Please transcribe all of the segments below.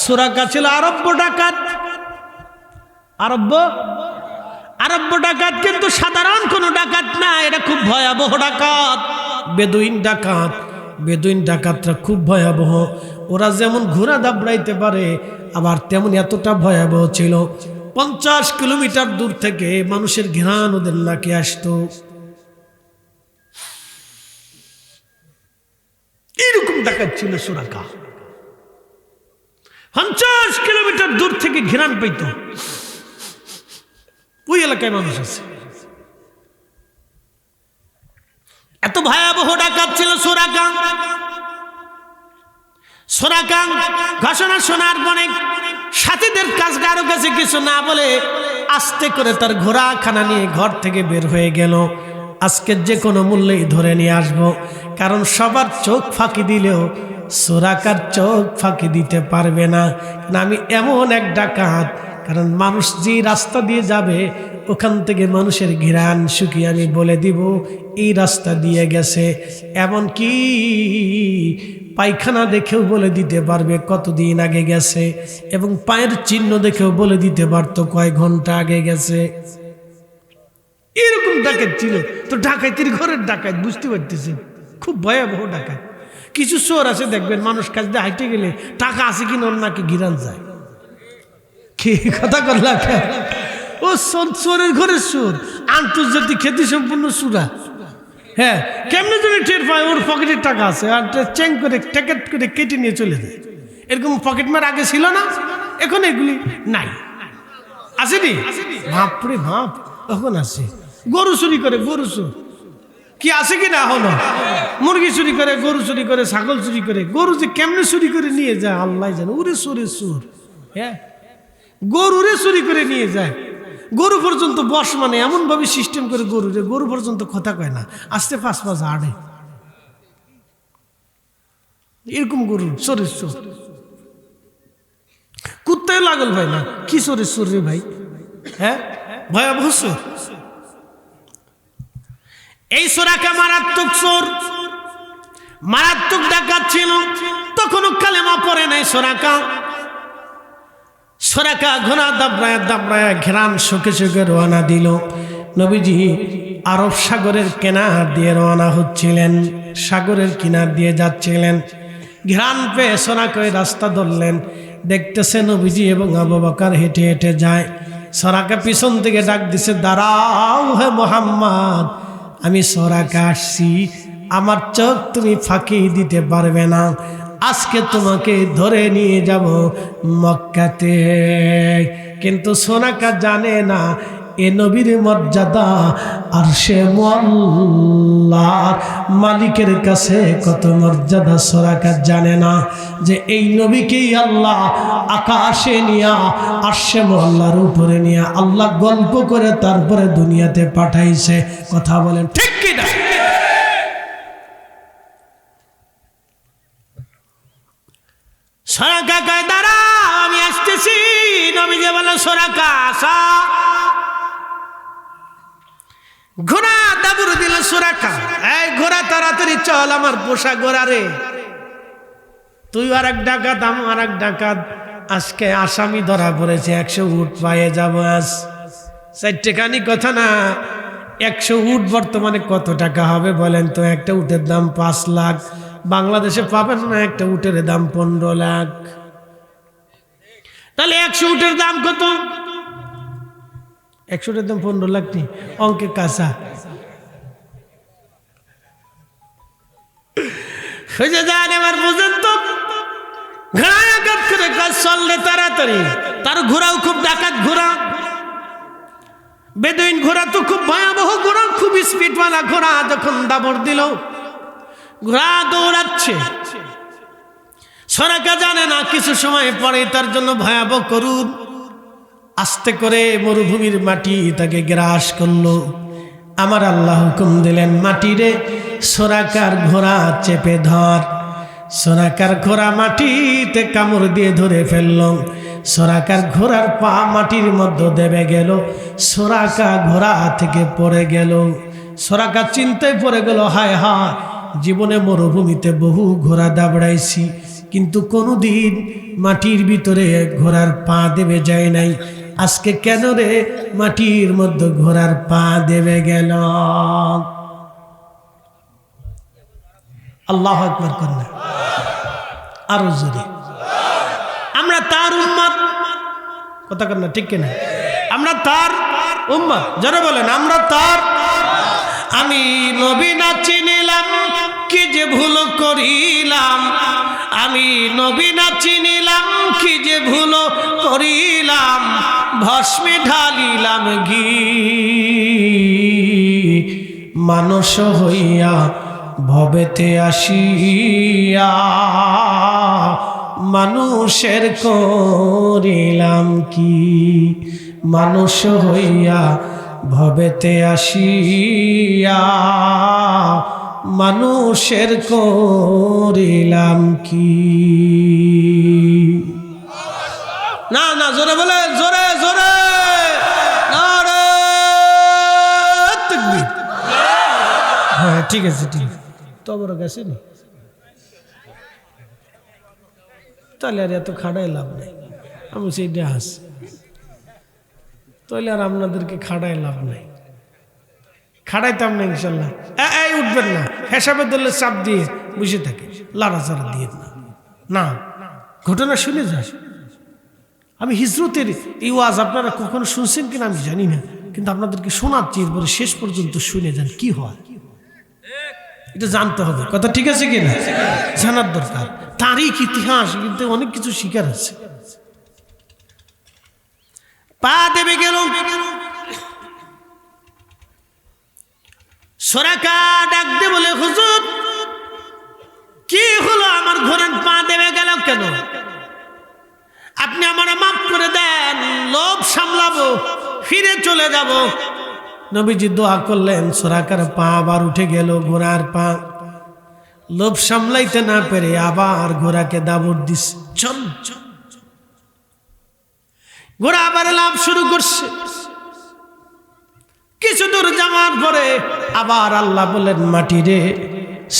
সুরাকা ছিল আরব্য ডাকাত। আরব্য ডাকাত কিন্তু সাধারণ কোনো ডাকাত না, এটা খুব ভয়াবহ ডাকাত, বেদুইন ডাকাত। বেদুইন ডাকাতরা খুব ভয়াবহ। ওরা যেমন ঘোড়া দাবড়াইতে পারে, আবার তেমন এতটা ভয়াবহ ছিল 50 কিলোমিটার দূর থেকে মানুষের ঘ্রাণ ওদের নাকে আসতো। এরকম ডাকাত ছিল সুরাকা। 50 কিলোমিটার দূর থেকে ঘ্রাণ পেত। ওই এলাকায় মানুষ আছে। এত ভয়াবহ ডাকাত ছিল সুরাকা। সুরাকা ঘোষণা শোনার পরে সাথীদের কারো কাছে কিছু না বলে আস্তে করে তার ঘোড়াখানা নিয়ে ঘর থেকে বের হয়ে গেল। আজকে যে কোনো মূল্যেই ধরে নিয়ে আসবো, কারণ সবার চোখ ফাঁকি দিলেও সুরাকার চোখ ফাঁকি দিতে পারবে না। আমি এমন এক ডাকাত, কারণ মানুষ যে রাস্তা দিয়ে যাবে ওখান থেকে মানুষের ঘ্রাণ শুকিয়ে আমি বলে দিব এই রাস্তা দিয়ে গেছে। এমন কি পায়খানা দেখেও বলে দিতে পারবে কতদিন আগে গেছে, এবং পায়ের চিহ্ন দেখেও বলে দিতে পারতো কয় ঘন্টা আগে গেছে। এরকম ডাকাত ছিল। তো ডাকাতির ঘরের ডাকাত, বুঝতে পারতেছেন, খুব ভয়াবহ ডাকাত। কিছু চোর আছে দেখবেন, মানুষ কাছ দিয়ে হাইটে গেলে টাকা আছে কিনা ওর নাকি ঘিরান যায়। কি কথা করলা? ও চোরের ঘরের চোর, আন্তর্জাতিক খ্যাতি সম্পূর্ণ চোরা। হ্যাঁ, কেমনে যদি টের পায় ওর পকেটের টাকা আছে, আর চেং করে ট্যাকেট করে কেটে নিয়ে চলে যায়। এরকম পকেট মার আগে ছিল না, এখন এগুলি নাই। আসেনি? বাপরে বাপ, এখন আছে। গরু চুরি করে, গরু চোর কি আছে কি না? হলো মুরগি চুরি করে, গরু চুরি করে, ছাগল চুরি করে। গরু যে কেমনে চুরি করে নিয়ে যায় আল্লাহ জানে। ওরে চোরের চোর। হ্যাঁ, গরুরে চুরি করে নিয়ে যায়। গরু পর্যন্ত বস মানে এমন ভাবে সিস্টেম করে গরু পর্যন্ত কথা কয় না, আসতে পাঁচ আড়ে। এরকম গরু চোরের চোর। কুত্তায় লাগল ভাই না, কি চোরের চোর রে ভাই। হ্যাঁ, ভয়াবহ চোর। এই সুরাকা মারাত্মক চোর, মারাত্মক ডাকাত ছিল। তখনও কালেমা পড়ে নাই সুরাকা। সুরাকা ঘোড়া দাবড়ায় ঘ্রাণ শুকে শুকে রওনা দিল। নবীজি আরব সাগরের কিনার দিয়ে রওনা হচ্ছিলেন, সাগরের কিনার দিয়ে যাচ্ছিলেন। ঘ্রাণ পেয়ে সুরাকা রাস্তা ধরলেন। দেখতেছে নবীজি এবং আবু বকর হেঁটে হেঁটে যায়। সুরাকা পিছন থেকে ডাক দিছে, দাঁড়াও হে মুহাম্মদ, আমি সুরাকা আসছি, আমার চোখ তুমি ফাঁকি দিতে পারবে না। আজকে তোমাকে ধরে নিয়ে যাব মক্কাতে। কিন্তু সুরাকা জানে না এ নবীর মর্যাদা আরশে মুআল্লার মালিকের কাছে কত মর্যাদা। সুরাকা জানে না যে এই নবীকেই আল্লাহ আকাশে নিয়া আরশে মুআল্লার উপরে নিয়া আল্লাহ গল্প করে তারপরে দুনিয়াতে পাঠাইছে। কথা বলেন ঠিক কি না? সুরাকা কয়, দাঁড়াও আমি আসতেছি। নবীজি বলে, সুরাকা আসা। ঘোড়া দাবুর দিল সুরাকা, এই ঘোড়া তাড়াতাড়ি চল, আমার পোষা ঘোড়া রে। তুই আর এক ডাকাত, আমি আর এক ডাকাত, আজকে আসামি ধরা পড়েছে। 100 উট পায়ে যাবো আজ। 4 টাকানি কথা না, 100 উট বর্তমানে কত টাকা হবে বলেন তো? একটা উটের দাম 5 লাখ। বাংলাদেশে পাবেন না একটা উটের দাম 15 লাখ। তাহলে 100 উটের দাম কত? 100 উটের দাম 15 লাখ নি, অঙ্কে কাঁচা হয়ে যায়। এবার বুঝেন তো, ঘোড়াঘাত করে কাজ চললে তাড়াতাড়ি। তার ঘোড়াও খুব ডাকাত ঘোড়া, বেদুইন ঘোড়া তো খুব ভয়াবহ ঘোড়া, খুব স্পিডওয়ালা ঘোড়া। যখন দাবড় দিল, ঘোড়া দৌড়াচ্ছে। সুরাকা জানে না কিছু সময় পরে তার জন্য ভয়াবহ করুন। আস্তে করে মরুভূমির মাটি তাকে গ্রাস করলো। আমার আল্লাহ হুকুম দিলেন, মাটিরে সুরাকার ঘোড়া চেপে ধর। সুরাকার ঘোড়া মাটিতে কামড় দিয়ে ধরে ফেলল। সুরাকার ঘোড়ার পা মাটির মধ্যে দেবে গেল। সুরাকা ঘোড়া থেকে পড়ে গেল। সুরাকা চিন্তায় পড়ে গেল, হায় হায়, জীবনে মরুভূমিতে বহু ঘোড়া দাবড়াইছি, কিন্তু কোনোদিন মাটির ভিতরে ঘোড়ার পা দেবে যায় নাই। আজকে কেন রে মাটির মধ্যে ঘোড়ার পা দেবে গেল? আল্লাহু আকবার কন্যা আরো জোরে। আমরা তার উম্মত, কথা কন্যা ঠিক কিনা? আমরা তার উম্মত, যারা বলেন আমরা তার। আমি নবী না চিনিলাম কি যে ভুল করিলাম, আমি নবী না চিনিলাম কি যে ভুল করিলাম, ভস্মে ঢালিলাম ঘি মানুষ হইয়া ভবেতে আসিয়া, মানুষের করিলাম কি, মানুষ হইয়া ভবেতে আসিয়া, মানুষের করিলাম কি। না না জোরে বলে, জোরে জোরে নারে তাকবীর। হ্যাঁ ঠিক আছে ঠিক আছে, তো বড় গেছে নি তাহলে আর এত খাড়াই লাভ নেই। আমি সেইটা হাস, তাহলে আর আপনাদেরকে খাড়াই লাভ নাই, খাড়াইতাম না ইনশাল্লাহ। এই উঠবেন না, হেসাবে দলের চাপ দিয়ে বসে থাকে, লাড়াচাড়া দিয়ে না। ঘটনা শুনে যাস। আমি হিজরতের এই ওয়াজ আপনারা কখনো শুনছেন কিনা আমি জানি না, কিন্তু আপনাদেরকে শোনাচ্ছি, এরপরে শেষ পর্যন্ত শুনে যান কি হয়, এটা জানতে হবে। কথা ঠিক আছে কিনা? জানার দরকার। তারিখ ইতিহাস কিন্তু অনেক কিছু শিকার আছে। পা দেবে গেল, সরাকা ডাক দে বলে হুজুর কি হলো, আমার ঘোড়ার পা দেবে গেল কেন? আপনি আমার মাফ করে দেন, লোভ সামলাবো, ফিরে চলে যাব। নবীজি দোয়া করলেন, সরাকার পা আবার উঠে গেল, ঘোড়ার পা। লোভ সামলাইতে না পেরে আবার ঘোড়াকে দাবড় দিস, চল। ঘোড়া আবার লাভ শুরু করছে। কিছু দূর যাওয়ার পরে আবার আল্লাহ বললেন, মাটি রে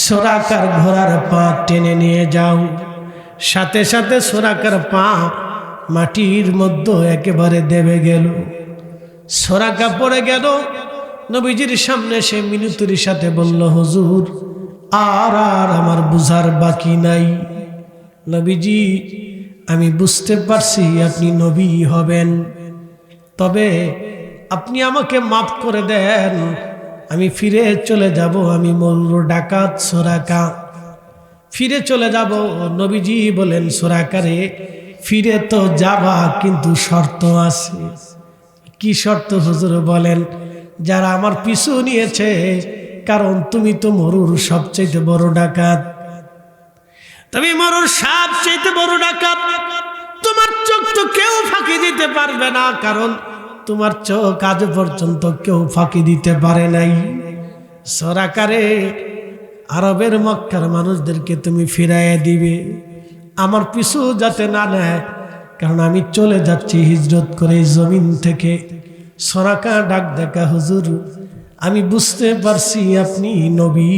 সরাকার ঘোড়ার পা টেনে নিয়ে যাও। সাথে সাথে সরাকার পা মাটির মধ্যে একেবারে দেবে গেল, সরাকা পড়ে গেল। নবীজির সামনে সে মিনতির সাথে বলল, হুজুর আর আর আমার বুঝার বাকি নাই। নবীজি আমি বুঝতে পারছি আপনি নবী হবেন, তবে আপনি আমাকে মাফ করে দেন, আমি ফিরে চলে যাব। আমি মরুর ডাকাত সরাকা, ফিরে চলে যাব। নবীজি বলেন, সরাকারে ফিরে তো যাবা, কিন্তু শর্ত আছে। কি শর্ত হুজুর বলেন? যারা আমার পিছু নিয়েছে, কারণ তুমি তো মরুর সবচেয়ে বড় ডাকাত, তুমি মরুর সবচেয়ে বড় ডাকাত। তোমার চোখ তো কেউ ফাঁকি দিতে পারবে না, কারণ তোমার চোখ আজ পর্যন্ত কেউ ফাঁকি দিতে পারে নাই। সরাকারে আরবের মক্কার মানুষদেরকে তুমি ফিরাইয়া দিবে, আমার পিছু যাতে না নেয়, কারণ আমি চলে যাচ্ছি হিজরত করে জমিন থেকে। সরাকা ডাক দেখা, হুজুর আমি বুঝতে পারছি আপনি নবী,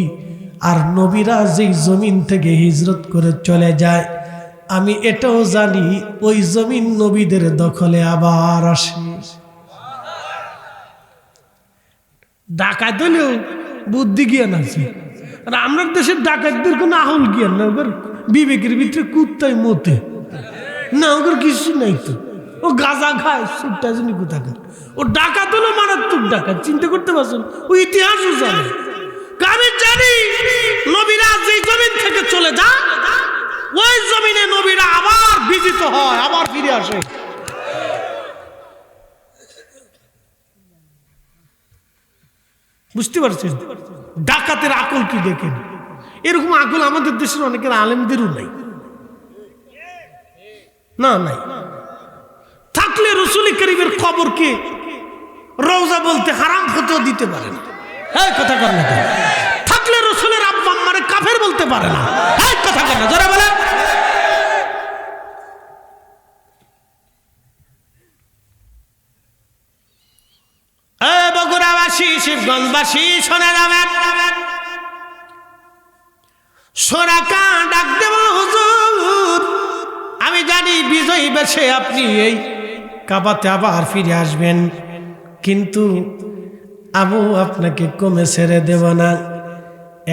আর নবীরা যেই জমিন থেকে হিজরত করে চলে যায়, আমি এটাও জানি ওই জমিন নবীদের দখলে আবার আসে। ডাকাত হলেও বুদ্ধি জ্ঞান আছে, আর আমরা দেশের ডাকাতদের কোনো আহুল জ্ঞান না, ওদের বিবেকের ভিতরে কুত্তায় মতে না, ওদের কিছু নাই। তো ও গাঁজা খায়, সুটটা জানি কোথাকার। ও ডাকাত হলো মারাত্মক ডাকাত, চিন্তা করতে পারছেন? ও ইতিহাসও জানে। আমি জানি নবীরা যে জমিন থেকে চলে যায়, ওই জমিনে নবীরা আবার বিজিত হয়, আবার ফিরে আসে। বুঝতে পারছেন ডাকাতের আকল কি? দেখেন এরকম আকল আমাদের দেশের অনেকের আলেমদেরও নাই। না নাই, থাকলে রাসূল করিমের কবরকে রওজা বলতে হারাম ফতোয়া দিতে পারে না। এই কথা কর না, থাকলে রাসূলের আব্বা আম্মারে কাফের বলতে পারে না। এই কথা কর না, যারা বলে বগুড়াবাসী, শিবগঞ্জবাসী শোনা যাবেন। সরাকা ডাক দেব, হুজুর বেশে আপনি এই কাবাতে আবার ফিরে আসবেন, কিন্তু আবু আপনাকে কমে ছেড়ে দেব না।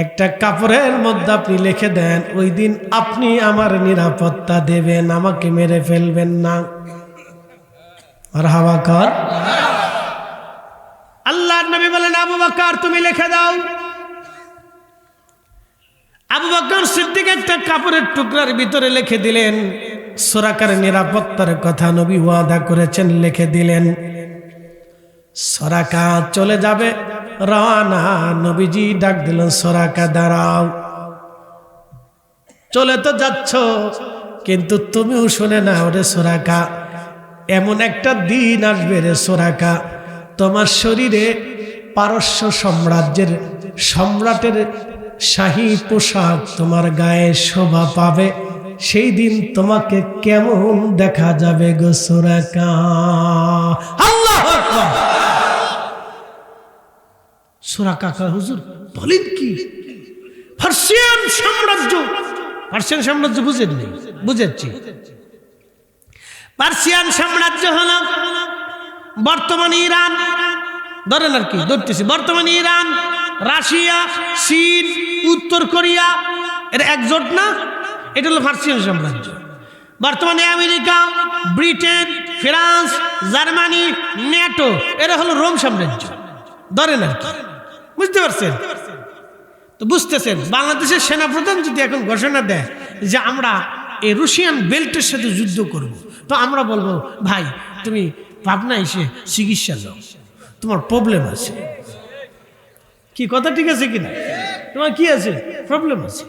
একটা কাপড়ের মধ্যে আপনি লিখে দেন, ওই দিন আপনি আমার নিরাপত্তা দেবেন, আমাকে মেরে ফেলবেন না। মারহাবা কর। আল্লাহর নবী বলেন, আবু বকর তুমি লিখে দাও। আবু বকর সিদ্দিক একটা কাপড়ের টুকরার ভিতরে লিখে দিলেন, সুরাকার নিরাপত্তার কথা নবী ওয়াদা করেছেন, লিখে দিলেন। সুরাকা চলে যাবে, রওনা। নবীজি ডাক দিলেন, সুরাকা দাঁড়াও, চলে তো যাচ্ছ, কিন্তু তুমিও শুনে নাও রে সুরাকা, এমন একটা দিন আসবে রে সুরাকা, তোমার শরীরে পারস্য সাম্রাজ্যের সম্রাটের শাহী পোশাক তোমার গায়ে শোভা পাবে, সেই দিন তোমাকে কেমন দেখা যাবে গো সুরাকা। আল্লাহু আকবার। সুরাকা হুজুর বলেন কি? পার্সিয়ান সাম্রাজ্য, পার্সিয়ান সাম্রাজ্য বুঝেননি? বুঝেছি। পার্সিয়ান সাম্রাজ্য হল বর্তমান ইরান, ধরেন আর কি ধরতেছি, বর্তমান ইরান, রাশিয়া, চীন, উত্তর কোরিয়া, এর একজোট না? এটা হলো পার্সিয়ান সাম্রাজ্য। বর্তমানে America, Britain, France, Germany, NATO, এরা হলো রোম সাম্রাজ্য। ধরেন আর কি, বুঝতে পারছেন? তো বুঝতেছেন, বাংলাদেশের সেনাপ্রধান যদি এখন ঘোষণা দেয় যে আমরা এই রুশিয়ান বেল্টের সাথে যুদ্ধ করব, তো আমরা বলবো, ভাই তুমি পাবনা এসে চিকিৎসা নাও, তোমার প্রবলেম আছে। কি কথা ঠিক আছে কিনা? তোমার কি আছে? প্রবলেম আছে।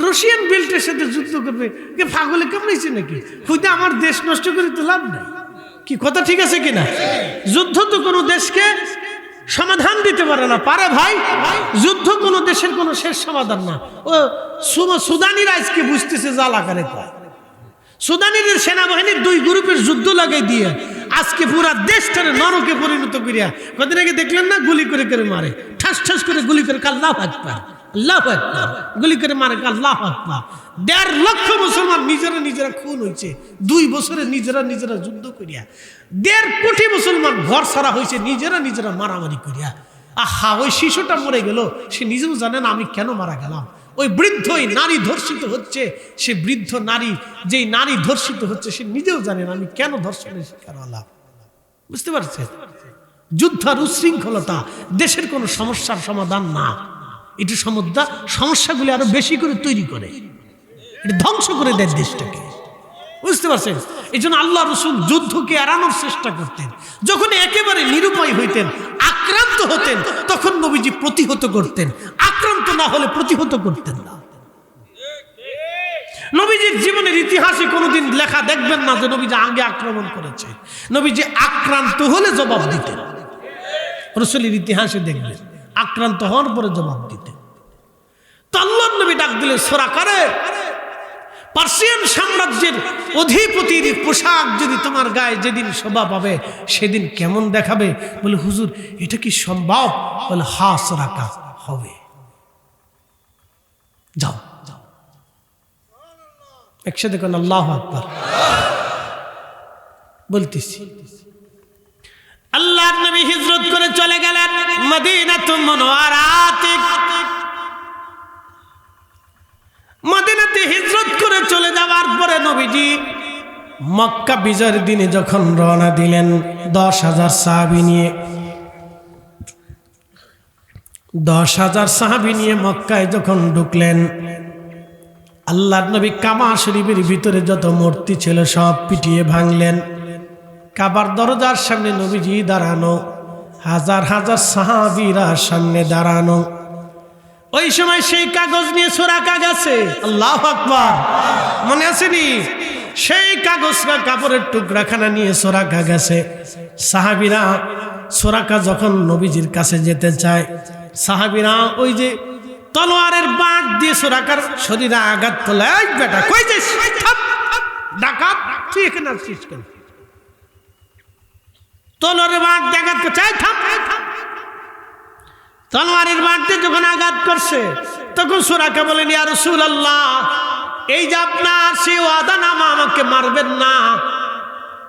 রুশিয়ান বেল্টের সাথে যুদ্ধ করবে, পাগলে কামড়াইছে নাকি? খুঁজে আমার দেশ নষ্ট করে তো লাভ নাই। কি কথা ঠিক আছে কিনা? যুদ্ধ তো কোনো দেশকে সমাধান দিতে পারে না। পারে ভাই? যুদ্ধ কোনো দেশের কোনো শেষ সমাধান না। ও সুদানিরা আজকে বুঝতেছে জাল আকারে কয়। সুদানিদের সেনাবাহিনীর দুই গ্রুপের যুদ্ধ লাগাই দিয়ে আজকে পুরা দেশটারে নরকে পরিণত করিয়া, কদিন আগে দেখলেন না, গুলি করে করে মারে, ঠাস ঠাস করে গুলি করে, আল্লাহু আকবার, আল্লাহু আকবার, গুলি করে মারে, আল্লাহু আকবার। ১.৫ লক্ষ মুসলমান নিজেরা খুন হয়েছে 2 বছরে, নিজেরা যুদ্ধ করিয়া। ১.৫ কোটি মুসলমান ঘর ছাড়া হয়েছে নিজেরা মারামারি করিয়া। আহা, ওই শিশুটা মরে গেল, সে নিজেও জানে না আমি কেন মারা গেলাম। ওই বৃদ্ধ নারী ধর্ষিত হচ্ছে, সে বৃদ্ধ নারী, যেই নারী ধর্ষিত হচ্ছে, সে নিজেও জানে না আমি কেন ধর্ষণের শিকার হলাম। বুঝতে পারছেন? যুদ্ধ আর উশৃঙ্খলতা দেশের কোনো সমস্যার সমাধান না। এটা সমস্যাগুলি আরো বেশি করে তৈরি করে, এটা ধ্বংস করে দেয় দেশটাকে। বুঝতে পারছেন? এই জন্য আল্লাহ রসুল যুদ্ধকে এড়ানোর চেষ্টা করতেন। যখন একেবারে নিরুপায় হইতেন, আক্রান্ত হতেন, তখন নবীজি প্রতিহত করতেন। আক্রান্ত না হলে প্রতিহত করতেন না। নবীজির জীবনের ইতিহাসে কোনোদিন লেখা দেখবেন না যে নবীজি আগে আক্রমণ করেছে। নবীজি আক্রান্ত হলে জবাব দিতেন। রাসূলের ইতিহাসে দেখবেন আক্রান্ত হওয়ার পরে জবাব দিতেন। তো আল্লাহর নবী ডাক দিলেন, সুরাকারে, পার্সিয়ান সাম্রাজ্যের অধিপতির পোশাক যদি তোমার গায়ে যেদিন শোভা পাবে, সেদিন কেমন দেখাবে? বলে, হুজুর এটা কি সম্ভব? বলে, হা সুরাকা, হবে। যাও একসাথে কোন আল্লাহু আকবার বলতেছি। আল্লাহর নবী হিজরত করে চলে গেলেন মদিনাতুল মুনাওয়ারাতে। মদিনাতে হিজরত করে চলে যাওয়ার পরে নবীজি মক্কা বিজয়ের দিনে যখন রওনা দিলেন 10,000 সাহাবী নিয়ে, 10,000 সাহাবী নিয়ে মক্কায় যখন ঢুকলেন, আল্লাহর নবী কাবা শরীফের ভিতরে যত মূর্তি ছিল সব পিটিয়ে ভাঙলেন। কাবার দরজার সামনে নবীজি দাঁড়ানো, হাজার হাজার সাহাবীরা সামনে দাঁড়ানো। ওই সময় সেই কাগজ নিয়ে সুরাকা গেছে। আল্লাহু আকবার, মনে আসেনি? সেই কাগজ কাপড়ের টুকরাখানা নিয়ে সুরাকা গেছে। সাহাবীরা সুরাকা যখন নবীজির কাছে যেতে চায়, সাহাবীরা ওই যে তলোয়ারের বাঁক দিয়ে সুরাকার শরীরে আঘাত করলে, এই বেটা কই যাস? ডাকাত, তুই এখানে আসছিস কেন? তলোয়ারের বাঁক দিয়ে আঘাত করছে, থাম। তলোয়ারের বাঁক দিয়ে যখন আঘাত করছে, তখন সুরাকা বলেন, ইয়া রাসূলুল্লাহ, এই যে আপনার সেই ওয়াদানামা, আমাকে মারবেন না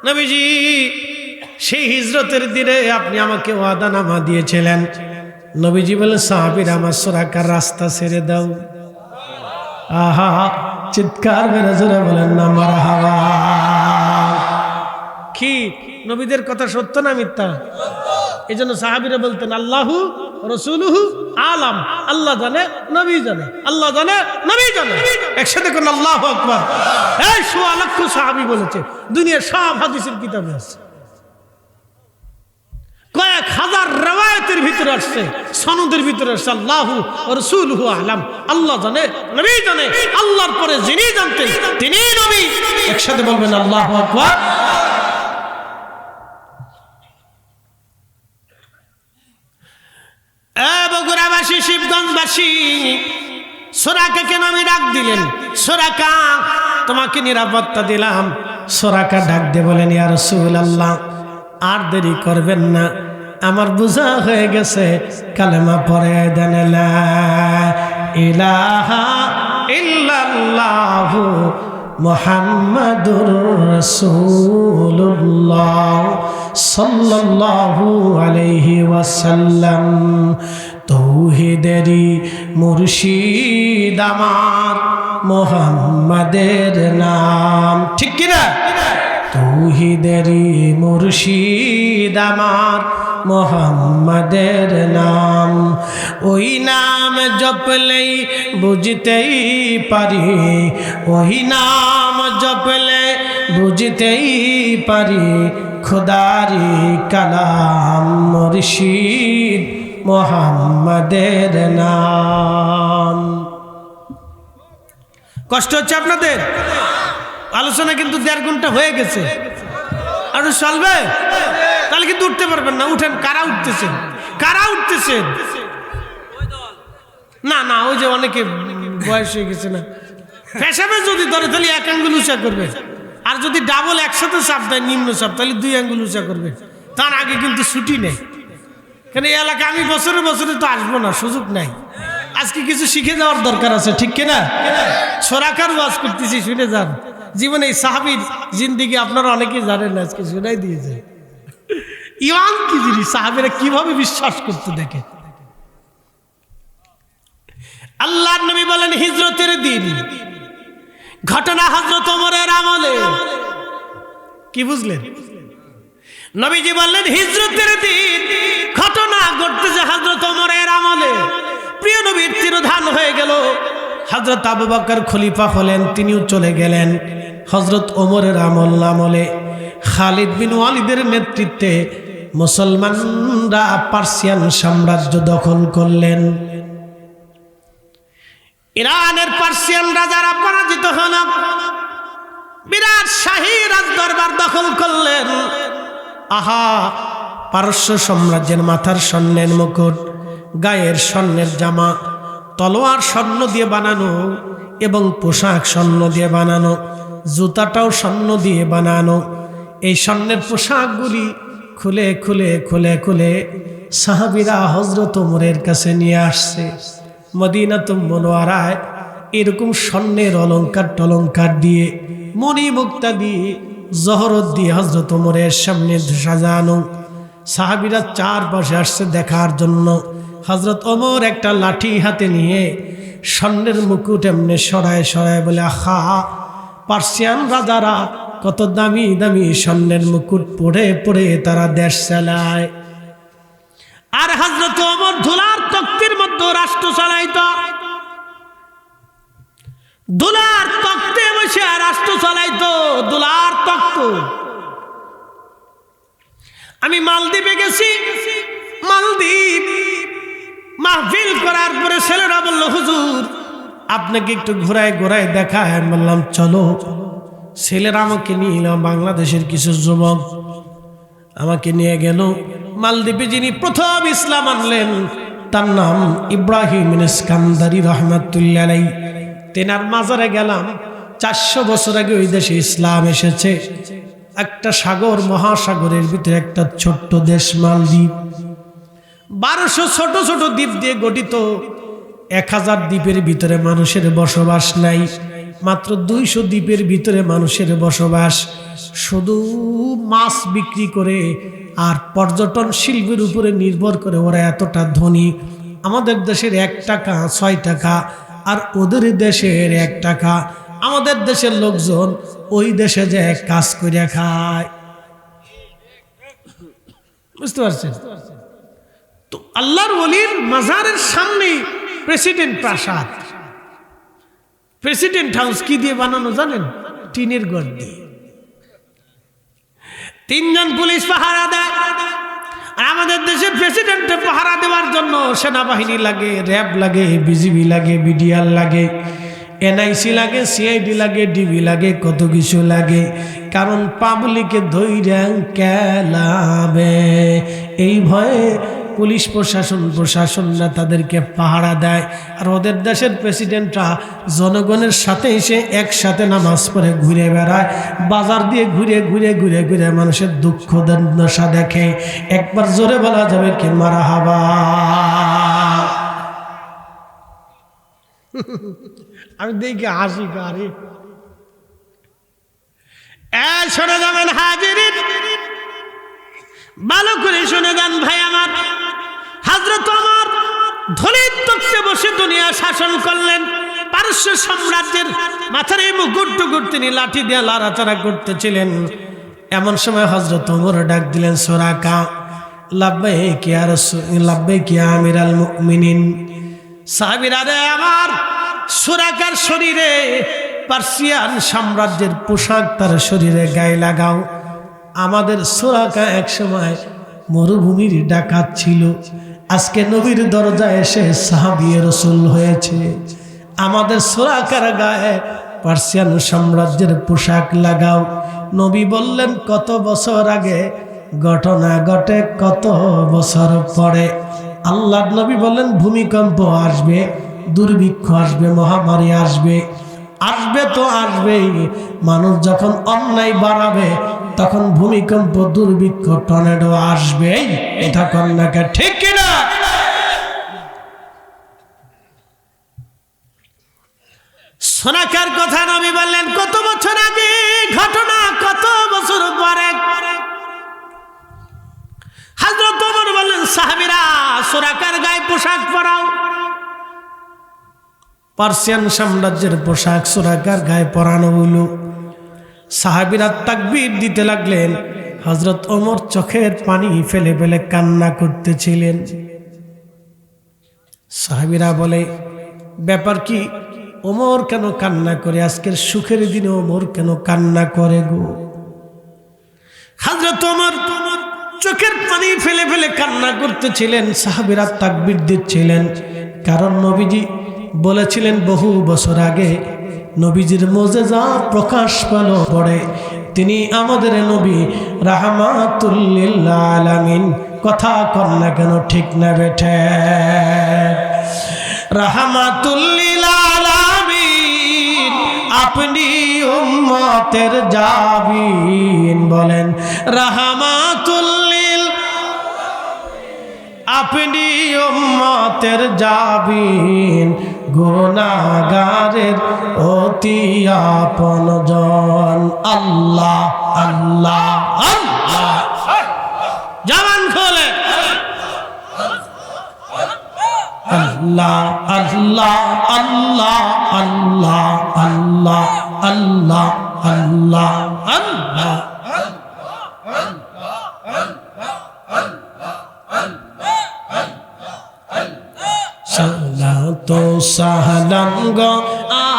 নবীজি। সেই হিজরতের দিনে আপনি আমাকে ওয়াদানামা দিয়েছিলেন। নবীজি বলেন, সাহাবীরা আমার সুরাকার রাস্তা ছেড়ে দাও। আহা, চিৎকার মেরে জোরে বলেন না মারহাবা। কি নবীদের কথা সত্য না মিথ্যা? এই জন্য সাহাবীরা বলতেন, আল্লাহু রাসূলুহু আলাম, আল্লাহ জানে নবী জানে, আল্লাহ জানে নবী জানে। একসাথে কোন আল্লাহু আকবার। এই ১৬ লক্ষ সাহাবী বলেছে, দুনিয়ার সব হাদিসের কিতাবে আছে। কয়েক হাজার রওয়ায়াতের ভিতরে আসছে, সনদের ভিতরে আসছে, আল্লাহু রাসূলুহু আলাম, আল্লাহ জানে নবী জানে। আল্লাহর পরে যিনি জানতেন তিনি নবী। একসাথে বলবেন আল্লাহু আকবার। বগুড়াবাসী, শিবগঞ্জবাসী, সুরাকাকে নবী ডাক দিলেন। সুরাকা, তোমাকে নিরাপত্তা দিলাম। সুরাকা ডাক দিয়ে বলেন, ইয়া রাসূলুল্লাহ, আর দেরি করবেন না, আমার বোঝা হয়ে গেছে, কালেমা পড়ে দেন, লা ইলাহা ইল্লাল্লাহু মুহাম্মাদুর রাসূলুল্লাহ সাল্লাল্লাহু আলাইহি ওয়াসাল্লাম। তৌহিদেরই মুর্শিদ আমার মুহাম্মাদের নাম। ঠিক কি না? তৌহিদেরই মুর্শিদ আমার মুহাম্মাদের নাম। ওই নাম জপলেই বুঝতেই পারি, ওই নাম জপলে বুঝতেই পারি, খোদারি কালাম মুর্শিদ মুহাম্মাদের নাম। কষ্ট হচ্ছে আপনাদের? আলোচনা কিন্তু 1.5 ঘন্টা হয়ে গেছে, আর চলবে? তাহলে কিন্তু উঠতে পারবেন না। উঠেন। কারা উঠতেছেন? কারা উঠতেছেন? না না, ওই যে অনেকে বয়স হয়ে গেছে না, পেশাবে যদি ধরে তাহলে 1 আঙ্গুল উঁচা করবে, আর যদি ডাবল একসাথে চাপ দেয় নিম্ন চাপ, তাহলে 2 আঙ্গুল উঁচা করবে। তার আগে কিন্তু ছুটি নেই, কারণ এই এলাকা আমি বছরে বছরে তো আসবো না, সুযোগ নাই। আজকে কিছু শিখে যাওয়ার দরকার আছে, ঠিক কিনা? সরাকার ওয়াজ করতেছি, শুনে যান। জীবনে এই সাহাবীর জিন্দেগি আপনারা অনেকেই জানেন না, আজকে শোনাই দিয়েছে। ইমান কি জিনিস, সাহাবীরা কিভাবে বিশ্বাস করতে দেখে। আল্লাহর নবী বলেন, হিজরতের দিন ঘটনা হযরত ওমরের আমলে। কি বুঝলেন? নবীজি বললেন, হিজরতের দিন ঘটনা ঘটতেছে হযরত ওমরের আমলে। প্রিয় নবীর তিরোধান হয়ে গেল। হযরত আবু বকর খলিফা হলেন, তিনিও চলে গেলেন। হযরত ওমরের আমলে খালিদ বিন ওয়ালিদের নেতৃত্বে মুসলমানরা পার্সিয়ান সাম্রাজ্য দখল করলেন। ইরানের পার্সিয়ান রাজারা পরাজিত হল, বিরাট শাহী রাজদরবার দখল করলেন। আহা, পারস্য সাম্রাজ্যের মাথার স্বর্ণের মুকুট, গায়ের স্বর্ণের জামা, তলোয়ার স্বর্ণ দিয়ে বানানো এবং পোশাক স্বর্ণ দিয়ে বানানো, জুতাটাও স্বর্ণ দিয়ে বানানো। এই স্বর্ণের পোশাকগুলি খুলে খুলে খুলে খুলে সাহাবীরা হযরত ওমরের কাছে নিয়ে আসছে। মদিনাতুল মুনাওয়ারায় এরকম স্বর্ণের অলংকার টলংকার দিয়ে, মণি মুক্তা দিয়ে, জহরত দিয়ে হযরত ওমরের সামনে সাজানো। সাহাবীরা চারপাশে আসছে দেখার জন্য। হযরত ওমর একটা লাঠি হাতে নিয়ে স্বর্ণের মুকুট এমনি সরায় সরায় বলে, আহা, পার্সিয়ান রাজারা কত দামি দামি স্বর্ণের মুকুট পরে পরে তারা দেশ চালায়, আর হযরত ওমর ধুলার তক্তির মধ্যে রাষ্ট্র চালাইত। ধুলার তক্তে বসে রাষ্ট্র চালাইত, ধুলার তক্ত। আমি মালদ্বীপে গেছি, মালদ্বীপ মাহফিল করার পরে ছেলেরা বলল, হুজুর আপনাকে একটু ঘোরায় ঘোরায় দেখায়। আমি বললাম চলো। ছেলেরা আমাকে নিয়ে এলো, বাংলাদেশের কিছু যুবক আমাকে নিয়ে গেল মালদ্বীপে। যিনি প্রথম ইসলাম আনলেন তার নাম ইব্রাহিম ইস্কান্দারি রহমাতুল্লাহ আলাইহি। তেনার মাজারে গেলাম। 400 বছর আগে ওই দেশে ইসলাম এসেছে। একটা সাগর, মহাসাগরের ভিতরে একটা ছোট্ট দেশ মালদ্বীপ। 1200 ছোট ছোট দ্বীপ দিয়ে গঠিত। 1000 দ্বীপের ভিতরে মানুষের বসবাস নাই। মাত্র 200 দ্বীপের ভিতরে মানুষের বসবাস, শুধু মাছ বিক্রি করে আর পর্যটন শিল্পের উপরে নির্ভর করে ওরা এতটা ধনী। আমাদের দেশের 1 টাকা 6 টাকা, আর ওদের দেশের 1 টাকা। আমাদের দেশের লোকজন ওই দেশে যে কাজ করে খায়, বুঝতে পারছেন? তো আল্লাহর ওলির মাজারের সামনে প্রেসিডেন্ট প্রাসাদ, প্রেসিডেন্ট হাউস কি দিয়ে বানানো জানেন? টিনের ঘর দিয়ে। 3 জন পুলিশ পাহারা দেয়। আর আমাদের দেশের প্রেসিডেন্টে পাহারা দেওয়ার জন্য সেনাবাহিনী লাগে, র্যাব লাগে, বিজিবি লাগে, বিডিআর লাগে, এনআইসি লাগে, সিআইডি লাগে, ডিবি লাগে, কত কিছু লাগে। কারণ পাবলিকে ধৈর্য কেলাবে, এই ভয়ে পুলিশ প্রশাসনরা তাদেরকে পাহারা দেয়। আর ওদের দেশের প্রেসিডেন্টরা জনগণের সাথে এসে একসাথে নামাজ পড়ে ঘুরে বেড়ায়, বাজার দিয়ে ঘুরে ঘুরে ঘুরে ঘুরে মানুষের দুঃখ দশা দেখে। একবার জোরে বলা যাবে কি মারহাবা? আমি দেখি হাসি কারে। শুনে যাবেন হাজিরিন, ভালো করে শুনে যান ভাই আমার। হযরত ওমর ধলিত তখ্তে বসে দুনিয়া শাসন করলেন। পারস্য সাম্রাজ্যের মাথার এই মুকুট তিনি লাঠি দিয়ে লড়াচড়া করতেছিলেন। এমন সময় হযরত ওমর ডাক দিলেন, সুরাকা, লাব্বাইক ইয়া রাসূল, লাব্বাইক ইয়া আমিরাল মুমিনিন। সাহাবীরা রে আমার, সুরাকার শরীরে পার্সিয়ান সাম্রাজ্যের পোশাক তার শরীরে গায়ে লাগাও। আমাদের সুরাকা একসময় মরুভূমির ডাকাত ছিল, আজকে নবীর দরজায় এসে সাহাবী রাসূল হয়েছে। আমাদের সুরাকার গায়ে পার্সিয়ান সাম্রাজ্যের পোশাক লাগাও। নবী বললেন, কত বছর আগে ঘটনা ঘটে, কত বছর পরে। আল্লাহর নবী বললেন, ভূমিকম্প আসবে, দুর্ভিক্ষ আসবে, মহামারী আসবে। আসবে তো আসবেই। মানুষ যখন অন্যায় বাড়াবে তখন ভূমিকম্প, দুর্ভিক্ষ, টর্নেডো আসবেই। এটা কন্যাকে ঠিক কিনা? সোনাকার কথা নবী বললেন, কত বছর আগে ঘটনা, কত বছর পরে। হযরত ওমর বললেন, সাহাবীরা সোনাকার গায়ে পোশাক পরাও। পার্সিয়ান সাম্রাজ্যের পোশাক সুরাকার গায়ে পরানো হইল। সাহাবীরা তাকবীর দিতে লাগলেন। হযরত ওমর চোখের পানি ফেলে ফেলে কান্না করতেছিলেন। সাহাবীরা বলে, ব্যাপার কি? ওমর কেন কান্না করে? আজকের সুখের দিনে ওমর কেন কান্না করে গো? হযরত ওমর চোখের পানি ফেলে ফেলে কান্না করতেছিলেন। সাহাবীরা তাকবীর দিচ্ছিলেন, কারণ নবীজি বলেছিলেন বহু বছর আগে নবীজির মুজিজা প্রকাশ পেল পড়ে তিনি আমাদের নবী রাহমাতুল লিল আলামিন। কথা কর না কেন, ঠিক না বেঠে? রাহমাতুল লিল আলামিন, আপনি উম্মতের জাবিন। বলেন, রাহমাতুল লিল, আপনি উম্মতের জাবিন, গুনাহগারের অতি আপনজন। আল্লাহ আল্লাহ আল্লাহ, জবান খোলে আল্লাহ আল্লাহ আল্লাহ আল্লাহ আল্লাহ আল্লাহ আল্লাহ আল্লাহ। সালাত সালাম গো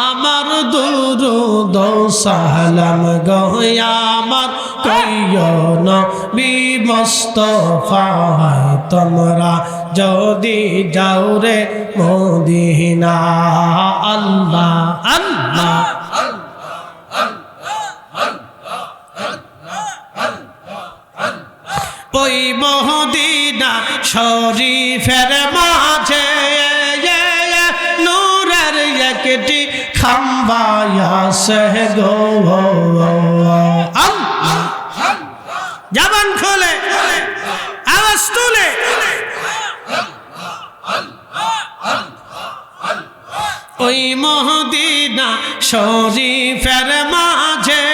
আমার, দুরুদ সালাম গো আমার, কইও নবী মুস্তাফা, তোমরা যদি যাও রে মদিনা। আল্লাহ আল্লাহ ওই মদিনা শরীফের মাঝে নূরের একটি খাম্বা আছে গো। জবান খোলে, আওয়াজ তুলে, ওই মদিনা শরীফের মাঝে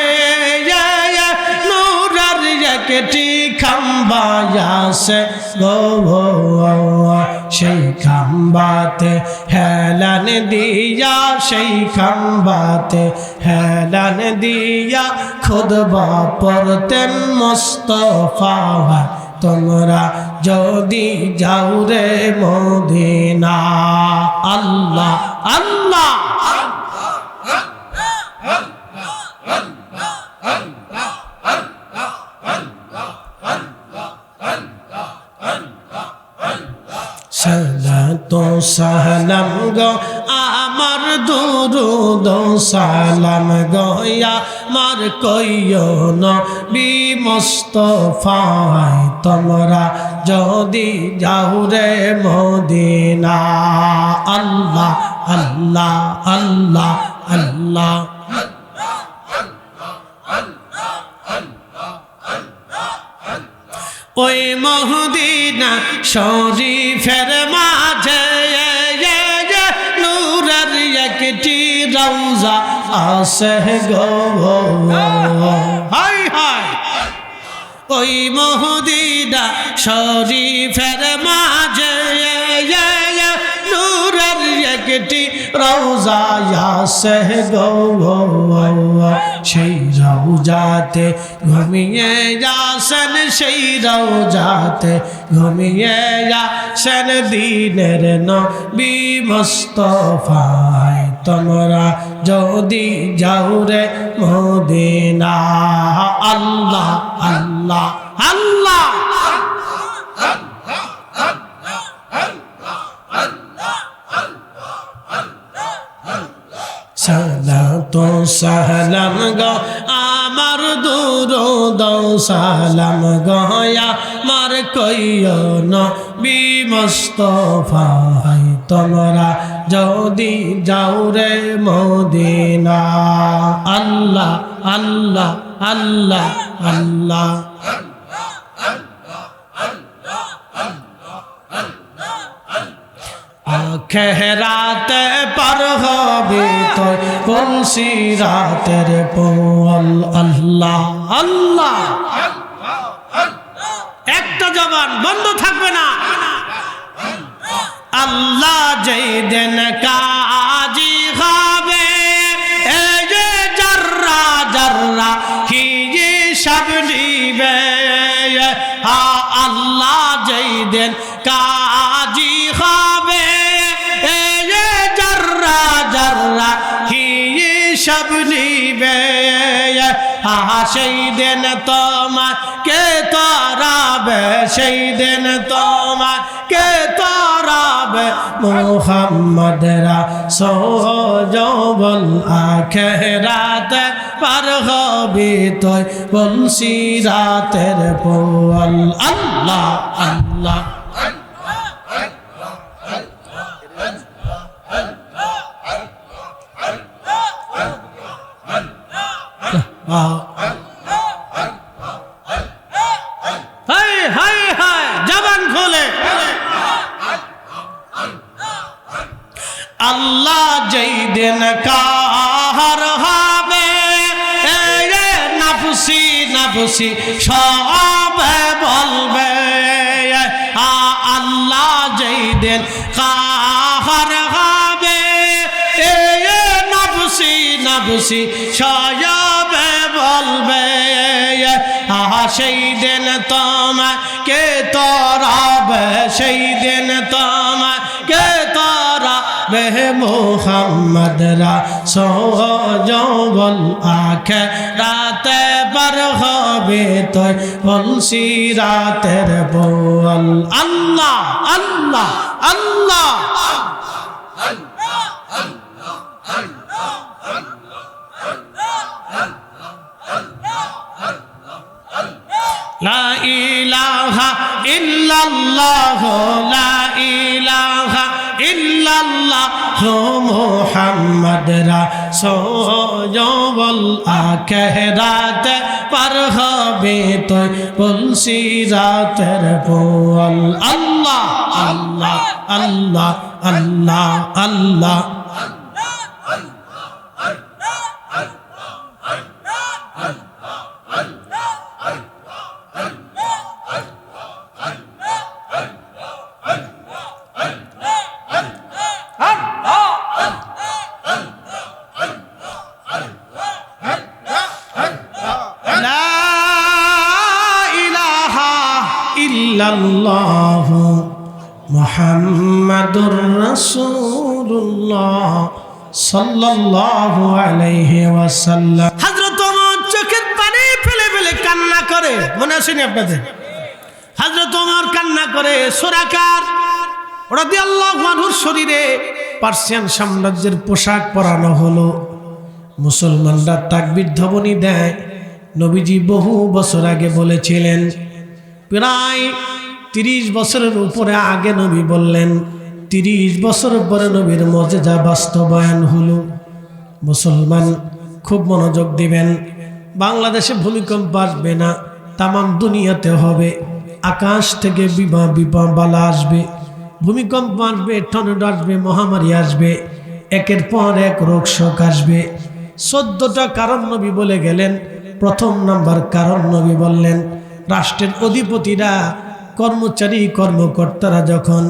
নূরের একটি খাম্বা আছে গো, সেই খাম্বাতে হেলান দিয়া, সেই খাম্বাতে হেলান দিয়া খুতবা পড়তেন মুস্তাফা। তোমরা যদি যাও রে মদিনা। আল্লাহ আল্লাহ সালাতু সালাম গো আমার দুরুদ সালাম গো আমার কইও নবী মুস্তাফা। তোমরা যদি যাও রে মদিনা। আল্লাহ আল্লাহ আল্লাহ আল্লাহ ওই মদিনা শরীফের মাঝে নূরের একটি রওজা আছে গো। হায় হায় ওই মদিনা শরীফের মাঝে নূরের একটি রওজা আছে গো। সেই রওজাতে ঘুমিয়ে যাসেন, সেই রওজাতে ঘুমিয়ে যাসেন দ্বীনের নবী মুস্তাফা। তোমরা যদি যাও রে মদিনা। আল্লাহ আল্লাহ আল্লাহ সালাতু সালাম গো আমার দুরুদ সালাম গো আমার কইও নবী মুস্তাফা। তোমরা যদি যাও রে মদিনা। আল্লাহ আল্লাহ আল্লাহ আল্লাহ আখেরাতে পার হবে তো পুলসিরাতের পোল। আল্লাহ আল্লাহ একটা জবান বন্ধ থাকবে না। আল্লাহ যেই দেন কাজী হবে এই যে জাররা জাররা হিসাব নিবে। আল্লাহ যেই দেন কাজী হবে এই যে জাররা জাররা হিসাব নিবে। সেই দিন তোমাকে তরাবে, সেই দিন তোমাকে তরাবে মুহাম্মদ রাসূল। আখিরাতে পার হবি তুই পুলসিরাতের পোল। আল্লাহ আল্লাহ জবান খোলে। আল্লাহ যেই দিন কাহার হবে নাফসি নাফসি সব বলবে। আল্লাহ যেই দিন কাহার হবে নাফসি নাফসি সব বলবে। সেই দিন তোমাকে তরাবে, সেই দিন তোমাকে তরাবে মুহাম্মদ রাসূল। আখিরাতে পার হবে তুই পুলসিরাতের পোল। আল্লাহ আল্লাহ আল্লাহ লা ইলাহা ইল্লাল্লাহ লা ইলাহা ইল্লাল্লাহ মুহাম্মদ রাসূল। আখিরাতে পার হবে তুই পুলসিরাতের পোল। আল্লাহ আল্লাহ আল্লাহ আল্লাহ আল্লাহ ইল্লাল্লাহু মুহাম্মাদুর রাসূলুল্লাহ সাল্লাল্লাহু আলাইহি ওয়াসাল্লাম। হযরত ওমর চোখের পানি ফেলে ফেলে কান্না করে, মনে আসেনি আপনাদের? হযরত ওমর কান্না করে। সুরাকার রাদিয়াল্লাহু আনহুর শরীরে পার্সিয়ান সাম্রাজ্যের পোশাক পরানো হলো। মুসলমানরা তাকবীর ধ্বনি দেয়। নবীজি বহু বছর আগে বলেছিলেন, প্রায় 30 বছরের উপরে আগে নবী বললেন, 30 বছর পরে নবীর মুজিজা বাস্তবায়ন হলো। মুসলমান খুব মনোযোগ দিবেন। বাংলাদেশে ভূমিকম্প আসবে না, তামাম দুনিয়াতে হবে। আকাশ থেকে বিপদ বালা আসবে, ভূমিকম্প আসবে, টর্নেডো আসবে, মহামারী আসবে, একের পর এক রোগ শোক আসবে। 14টা কারণ নবী বলে গেলেন। প্রথম নাম্বার কারণ নবী বললেন, রাষ্ট্রের অধিপতিরা, কর্মচারী কর্মকর্তারা যখন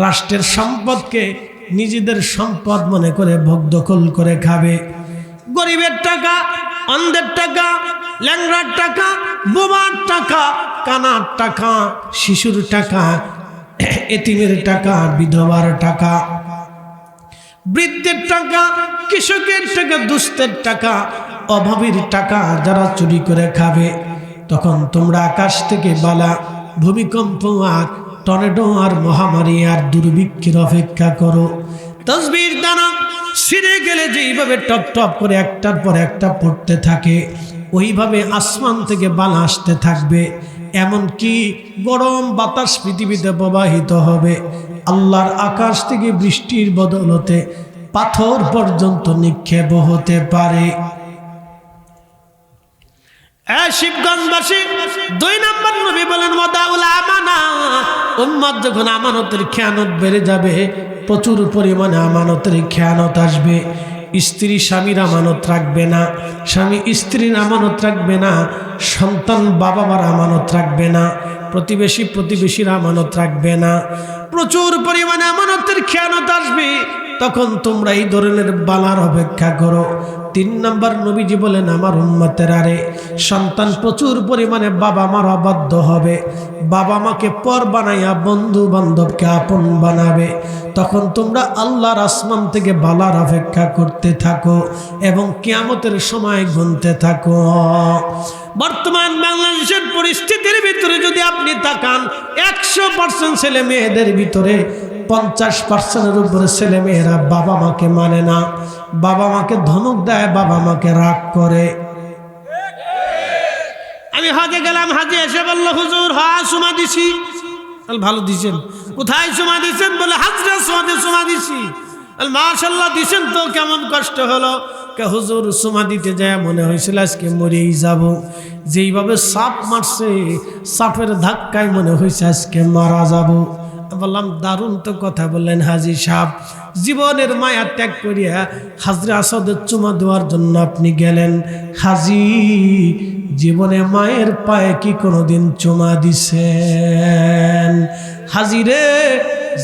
রাষ্ট্রের সম্পদকে নিজেদের সম্পদ মনে করে ভোগ দখল করে খাবে, গরিবের টাকা, অন্ধের টাকা, ল্যাংড়ার টাকা, বোমার টাকা, কানার টাকা, শিশুর টাকা, এতিমের টাকা, বিধবার টাকা, বৃদ্ধের টাকা, কৃষকের টাকা, দুস্থের টাকা, অভাবীর টাকা যারা চুরি করে খাবে, তখন তোমরা আকাশ থেকে বালা, ভূমিকম্প আর টর্নেডো আর মহামারী আর দুর্ভিক্ষের অপেক্ষা করো। তাসবির দানা ছিঁড়ে গেলে যেইভাবে টপ টপ করে একটার পর একটা পড়তে থাকে, ওইভাবে আসমান থেকে বালা আসতে থাকবে। এমনকি গরম বাতাস পৃথিবীতে প্রবাহিত হবে। আল্লাহর আকাশ থেকে বৃষ্টির বদলতে পাথর পর্যন্ত নিক্ষেপ হতে পারে। শিবগঞ্জবাসী 2 নম্বর নবী বলেন, ওয়াদাউল আমানা, উম্মত যখন আমানতের খেয়ানত বেড়ে যাবে, প্রচুর পরিমাণে আমানতের খেয়ানত আসবে। স্ত্রী স্বামীর আমানত রাখবে না, স্বামী স্ত্রীর আমানত রাখবে না, সন্তান বাবা মার আমানত রাখবে না, প্রতিবেশী প্রতিবেশীর আমানত রাখবে না। প্রচুর পরিমাণে আমানতের খেয়ানত আসবে। তখন তোমরা এই ধরনের বালার অপেক্ষা করো। 3 নম্বর নবীজি বলেন, আমার উম্মতের আরে সন্তান প্রচুর পরিমাণে বাবা মার অবাধ্য হবে, বাবা মাকে পর বানাইয়া বন্ধু বান্ধবকে আপন বানাবে। তখন তোমরা আল্লাহর আসমান থেকে বালার অপেক্ষা করতে থাকো এবং কিয়ামতের সময় গুনতে থাকো। বর্তমান বাংলাদেশের পরিস্থিতির ভিতরে যদি আপনি তাকান, 100% ছেলে মেয়েদের ভিতরে 50%-এর উপরে ছেলে মেয়েরা বাবা মাকে মানে না, বাবা মাকে ধমক দেয়, বাবা মাকে রাগ করে। আমি হজে গেলাম, হাজি এসে বলল, হুজুর হ্যাঁ সুমা দিছি। ভালো দিছেন? কোথায় সুমা দিছেন? বলে হাজরা সোয়াদে সুমা দিছি। মাশাআল্লাহ দিছেন তো, কেমন কষ্ট হলো? হুজুর সুমা দিতে যায় মনে হয়েছিল আজকে মরেই যাব। যেইভাবে সাপ মারছে, সাপের ধাক্কায় মনে হয়েছে আজকে মারা যাব। বললাম, দারুণ তো কথা বললেন হাজি সাহেব, জীবনের মায়া ত্যাগ করিয়া হাজরে আসাদের চুমা দেওয়ার জন্য আপনি গেলেন। হাজি, জীবনে মায়ের পায়ে কি কোনোদিন চুমা দিছেন? হাজি রে,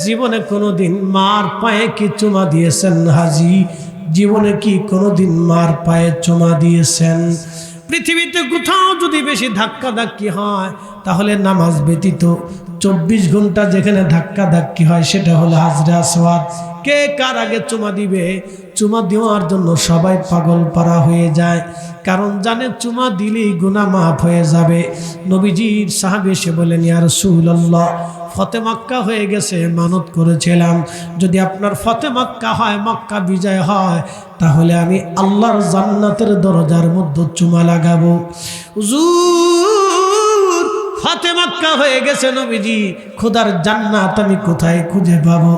জীবনে কোনোদিন মার পায়ে কি চুমা দিয়েছেন? হাজি, জীবনে কি কোনোদিন মার পায়ে চুমা দিয়েছেন? পৃথিবীতে কোথাও যদি বেশি ধাক্কা ধাক্কি হয়, তাহলে নামাজ ব্যতীত 24 ঘন্টা যেখানে ধাক্কা ধাক্কি হয় সেটা হলো হাজরে আসওয়াদ। কে কার আগে চুমা দিবে? চুমা দেওয়ার জন্য সবাই পাগল পারা হয়ে যায়, কারণ জানে চুমা দিলেই গুনাহ মাফ হয়ে যাবে। নবীজির সাহাবী এসে বলেন, ইয়া রাসূলুল্লাহ, ফতে মক্কা হয়ে গেছে, মানত করেছিলাম যদি আপনার ফতে মক্কা হয়, মক্কা বিজয় হয়, তাহলে আমি আল্লাহর জান্নাতের দরজার মধ্যে চুমা লাগাবো। হুজুর, ফতে মক্কা হয়ে গেছে নবীজি, খোদার জান্নাত আমি কোথায় খুঁজে পাবো?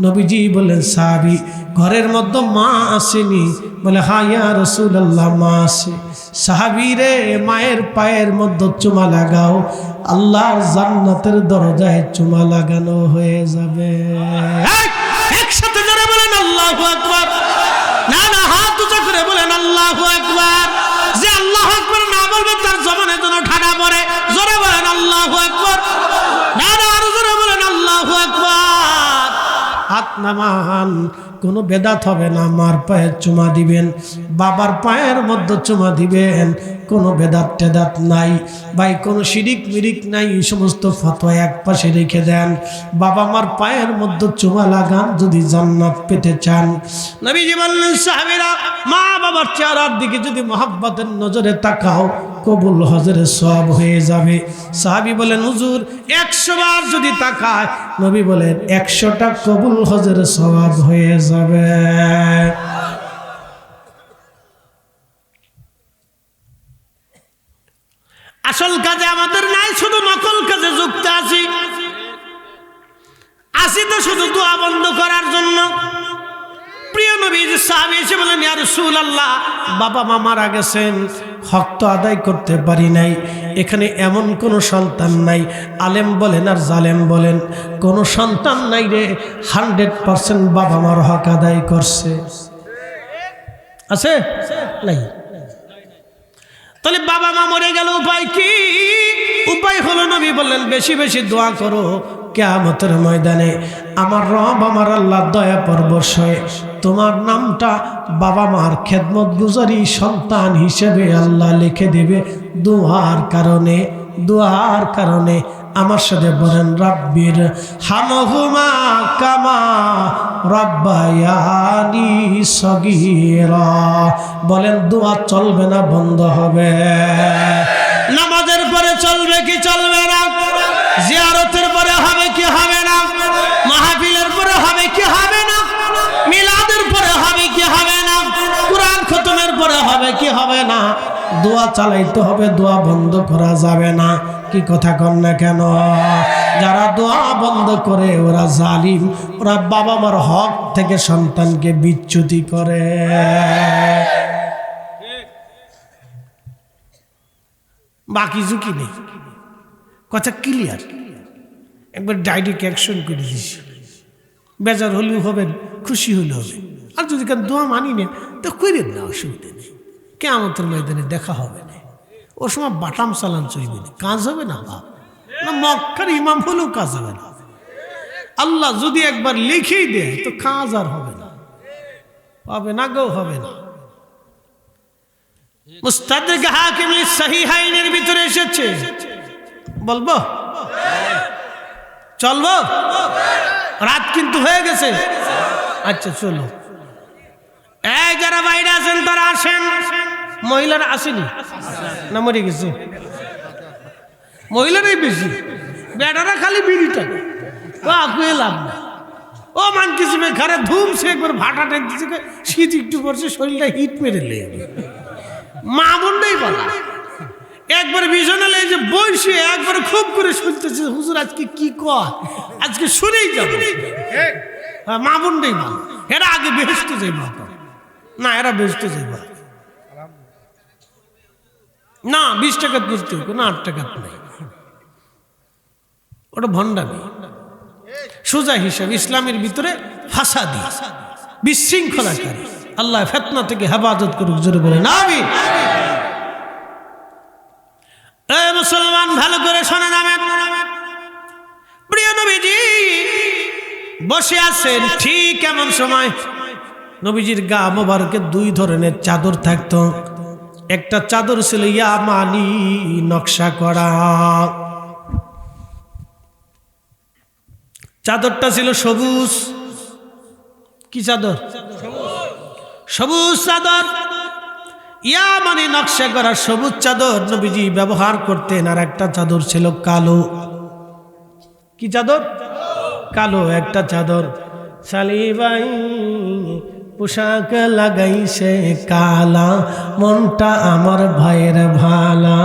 নবীজি বলেন, সাহাবী, ঘরের মধ্যে মা আসেনি? বলে, হ্যাঁ ইয়া রাসূলুল্লাহ, মা আছে। সাহাবী রে, মায়ের পায়ের মধ্যে চুমা লাগাও, আল্লাহর জান্নাতের দরজায় চুমা লাগানো হয়ে যাবে। একসাথে জোরে বলেন আল্লাহু আকবার। না না, হাত উঁচা করে বলেন আল্লাহু আকবার। যে আল্লাহু আকবার না বলবে তার জবানে যেন ঠাডা পড়ে। জোরে বলেন আল্লাহু আকবার। না না, আরো জোরে বলেন আল্লাহু আকবার। হাত নামান, কোনো বেদাত হবে না। মার পায়ে চুমা দিবেন, বাবার পায়ের মধ্যে চুমা দিবেন, কোনো বেদাত টেদাত নাই ভাই, কোনো শিরিক মিরিক নাই। এই সমস্ত ফতোয়া এক পাশে রেখে দেন। বাবা মার পায়ের মধ্যে চুমা লাগান যদি জান্নাত পেতে চান। নবীজি বললেন, সাহাবীরা মা বাবার চেহারার দিকে যদি মহব্বতের নজরে তাকাও, কবুল হজের সওয়াব হয়ে যাবে। সাহাবী বলেন, হুজুর 100 বার যদি তাকায়, নবী বলেন 100টা কবুল হজের সওয়াব হয়ে যাবে। আসল কাজে আমাদের নাই, শুধু নকল কাজে যুক্ত আছি তো শুধু দোয়া বন্ধ করার জন্য। প্রিয় নবী সাহাবী এসে বলেন, ইয়া রাসূলুল্লাহ, বাবা মা মারা গেছেন, হক তো আদায় করতে পারি নাই। এখানে এমন কোনো সন্তান নাই, আলেম বলেন আর জালেম বলেন, কোনো সন্তান নাই রে 100% বাবা মার হক আদায় করছে। আছে নাই? তাহলে বাবা মা মরে গেল, উপায় কি? উপায় হলো নবী বললেন, বেশি বেশি দোয়া করো। কিয়ামতের ময়দানে আমার রব আমার আল্লাহ দয়া পরবশ হয়ে তোমার নামটা বাবা মার খেদমত গুজারি সন্তান হিসেবে আল্লাহ লিখে দেবে। দোয়ার কারণে আমার সাথে বলেন, রাব্বির হামহুমা কামা রাব্বায়ানি সগীরা। বলেন, দোয়া চলবে না, বন্ধ হবে? নামাজের পরে চলবে কি চলবে না? জিয়ারতের পরে হবে কি হবে না? মাহফিলের পরে হবে কি হবে না? মিলাদের পরে হবে কি হবে না? কুরআন খতমের পরে হবে কি হবে না? দোয়া চালাইতে হবে, দোয়া বন্ধ করা যাবে না। কি কথা কন না কেন? যারা দোয়া বন্ধ করে ওরা জালিম, ওরা বাবা মার হক থেকে সন্তানকে বিচ্যুতি করে। বাকি ঝুঁকি নেই, কথা ক্লিয়ার। একবার ডাইরেক্ট অ্যাকশন করে দিস, বেজার হলেও হবেন, খুশি হলে হবে। আর যদি কেন দোয়া মানি না তো করেন না, অসুবিধা নেই। কিয়ামতের ময়দানে দেখা হবে না। ও সময় বাটাম চালান চলবে না, কাজ হবে না। বাপ না, মক্কার ইমাম হলেও কাজ হবে না। আল্লাহ যদি একবার লিখেই দেয় তো কাজ আর হবে না, হবে না গো, হবে না। মুস্তাদরিক হাকিম সহিহাইনের ভিতরে এসেছে, বলবো? চলবো? রাত কিন্তু হয়ে গেছে। আচ্ছা চলো, এই যারা বাইরে আছেন তারা আসেন। মহিলারা আসেনি না, মরে গেছে? মহিলারাই বেশি, বেটারা খালি বিড়িটা আকুয়ে লাভ না। ও মান কিছু খারে ধুমছে, একবার ভাটা টেনতেছে, শীত একটু পড়ছে, শরীরটা হিট মেরে লেগে। মা বোনটাই বলা একবার বিছানা যে বসে একবারে খুব করে শুনতেছে, হুজুর আজকে কি কয়, আজকে শুনেই যাবে। মা বোনটাই বল, এরা আগে বেহেশতে যাইব না, এরা বেহেশতে যাইব না। 20 টাকা করতে হবে না, 8 টাকা নেই, ওটা ভণ্ডামি। সোজা হিসাব ইসলামের ভিতরে ফাসাদি, বিশৃঙ্খলাকারী। আল্লাহ ফিতনা থেকে হেফাজত করুক, জোরে বলেন আমিন। এই মুসলমান ভালো করে শোনেন, প্রিয় নবীজি বসে আছেন। ঠিক এমন সময় নবীজির গা মোবারকে 2 ধরনের চাদর থাকতো। একটা চাদর ছিল ইয়ামানি নকশা করা, চাদরটা ছিল সবুজ। কি চাদর? সবুজ চাদর, ইয়ামানি নকশা করা সবুজ চাদর নবীজি ব্যবহার করতেন। আর একটা চাদর ছিল কালো। কি চাদর? কালো একটা চাদর। সালিবাই পোশাক লাগাইছে কালা, মনটা আমার ভাইয়ের ভালা।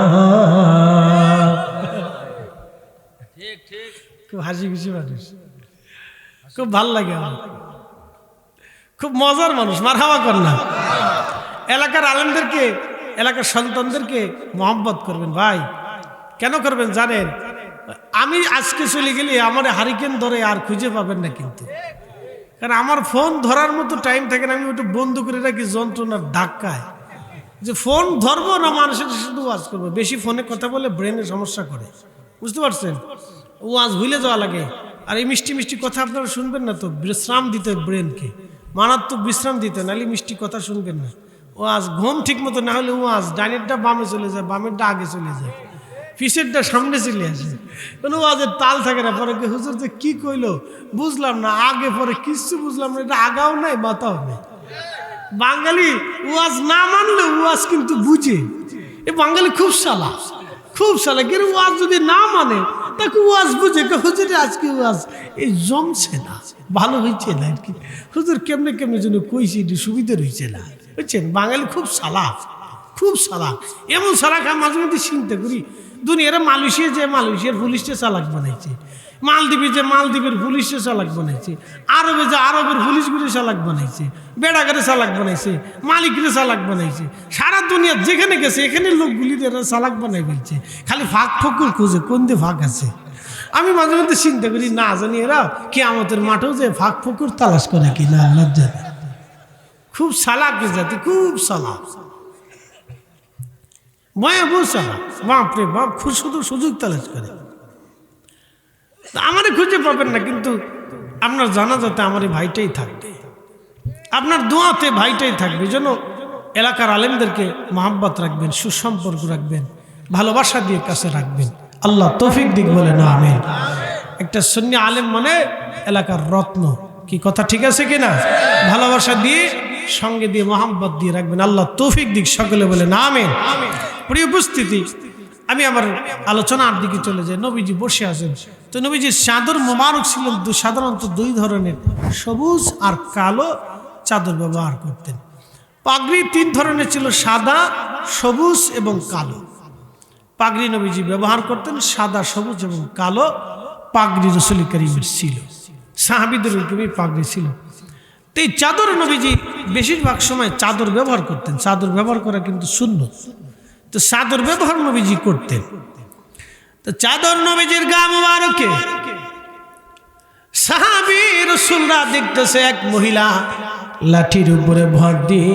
খুব হাসি খুশি মানুষ, খুব ভাল লাগে আমার, খুব মজার মানুষ। মারহাবা কর না। এলাকার আলেমদেরকে, এলাকার সন্তানদেরকে মহব্বত করবেন ভাই। কেন করবেন জানেন? আমি আজকে চলে গেলে আমার হারিকেন ধরে আর খুঁজে পাবেন না কিন্তু, কারণ আমার ফোন ধরার মতো টাইম থাকে না। আমি ওটা বন্ধ করে রাখি যন্ত্রণার ধাক্কায়, যে ফোন ধরবো না মানুষের শুধু ওয়াজ করবো। বেশি ফোনে কথা বলে ব্রেনের সমস্যা করে, বুঝতে পারছেন? ওয়াজ ভুলে যাওয়া লাগে। আর এই মিষ্টি মিষ্টি কথা আপনারা শুনবেন না তো, বিশ্রাম দিতে ব্রেনকে, মারাত্মক বিশ্রাম দিতে, নাহলে মিষ্টি কথা শুনবেন না। ওয়াজ ঘুম ঠিক মতো না হলে ওয়াজ ডাইনেরটা বামে চলে যায়, বামেরটা আগে চলে যায়, পিছেরটা সামনে চলে আসে, কোনো ওয়াজের তাল থাকে না। পরে হুজুর যে কি কইলো বুঝলাম না, আগে পরে কিচ্ছু বুঝলাম না, এটা আগাও নাই মাথাও নেই। বাঙালি ওয়াজ না মানলে ওয়াজ কিন্তু বুঝে, এ বাঙালি খুব সালা, খুব সালা। কিন্তু ওয়াজ যদি না মানে তাকে ওয়াজ বুঝে, হুজুর আজকে ওয়াজ এই জমছে না, ভালো হয়েছে না আর কি, হুজুর কেমনে কেমনে জন্য কইছি এটি সুবিধা রয়েছে না, বুঝছেন। বাঙালি খুব সালা, খুব সালা, এমন সালাক আমি মাঝে মধ্যে চিন্তা করি। দুনিয়ার মালয়েশিয়া যে মালয়েশিয়ার পুলিশটা চালাক বানাইছে, মালদ্বীপে যে মালদ্বীপের পুলিশটা চালাক বানাইছে, আরবে যে আরবের পুলিশগুলো চালাক বানাইছে, বেড়াগারে চালাক বানাইছে, মালিকরে চালাক বানাইছে, সারা দুনিয়া যেখানে গেছে এখানে লোকগুলি চালাক বানাই ফেলছে, খালি ফাঁক ফকুর খুঁজে কোন দিয়ে ফাঁক আছে। আমি মাঝে মধ্যে চিন্তা করি না জানি এরা কিয়ামতের মাঠেও যে ফাঁক ফকুর তালাশ করে কি না, আল্লাহ জানে। খুব সালাক জাতি, খুব সালাক, ভয়াবহ সালাক, বাপরে বাপ, শুধু সুযোগ তালাশ করে। আমারে খুঁজে পাবেন না, কিন্তু আপনার জানাজাতে আমার এই ভাইটাই থাকবে, আপনার দোয়াতে ভাইটাই থাকবে। যেন এলাকার আলেমদেরকে মহাব্বত রাখবেন, সুসম্পর্ক রাখবেন, ভালোবাসা দিয়ে কাছে রাখবেন। আল্লাহ তৌফিক দিক বলে না আমিন। একটা সুন্নি আলেম মানে এলাকার রত্ন, কি কথা ঠিক আছে কিনা? ভালোবাসা দিয়ে সঙ্গে দিয়ে মহাব্বত দিয়ে রাখবেন। আল্লাহ তৌফিক দিক সকলে বলে না আমিন। প্রিয় উপস্থিতি, আমি আমার আলোচনার দিকে চলে যাই। নবীজি বসে আছেন, তো নবীজির চাদর মোবারক ছিল সাধারণত দুই ধরনের, সবুজ আর কালো চাদর ব্যবহার করতেন। পাগড়ি তিন ধরনের ছিল, সাদা, সবুজ এবং কালো। পাগড়ি নবীজি ব্যবহার করতেন সাদা, সবুজ এবং কালো পাগড়ি রাসূল করিমের ছিল, সাহাবীদের ওরকমই পাগড়ি ছিল। তো এই চাদর নবীজি বেশিরভাগ সময় চাদর ব্যবহার করতেন। চাদর ব্যবহার করা কিন্তু সুন্নত, তো চাদর ব্যবহার নবীজি করতেন। তো চাদর নবীজির গা মুবারকে সাহাবী রাসূলরা দেখতেছে এক মহিলা লাঠির উপরে ভর দিয়ে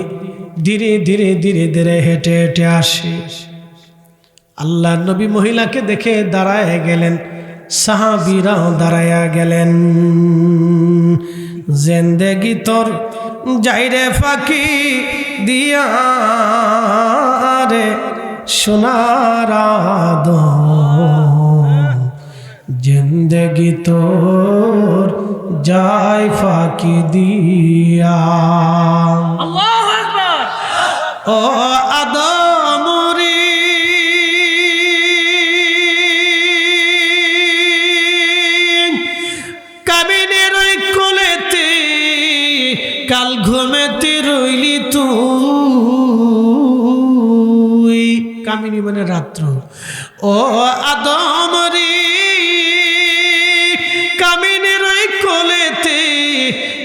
ধীরে ধীরে ধীরে ধীরে হেঁটে হেঁটে আসে। আল্লাহ নবী মহিলাকে দেখে দাঁড়ায় গেলেন, সাহাবীরাও দাঁড়ায়া গেলেন। জিন্দেগি তোর যাইরে ফাঁকি দিয়া রে সোনার আদম, জিন্দেগি তোর যাই ফাঁকি দিয়া। আল্লাহু আকবার। ও আদম রে কাবিনের ওই কোলেতে কাল ঘুমেতে রইলি তুই, কামিনী মানে রাত্র। ও আদম রে কামিনের ওই কোলেতে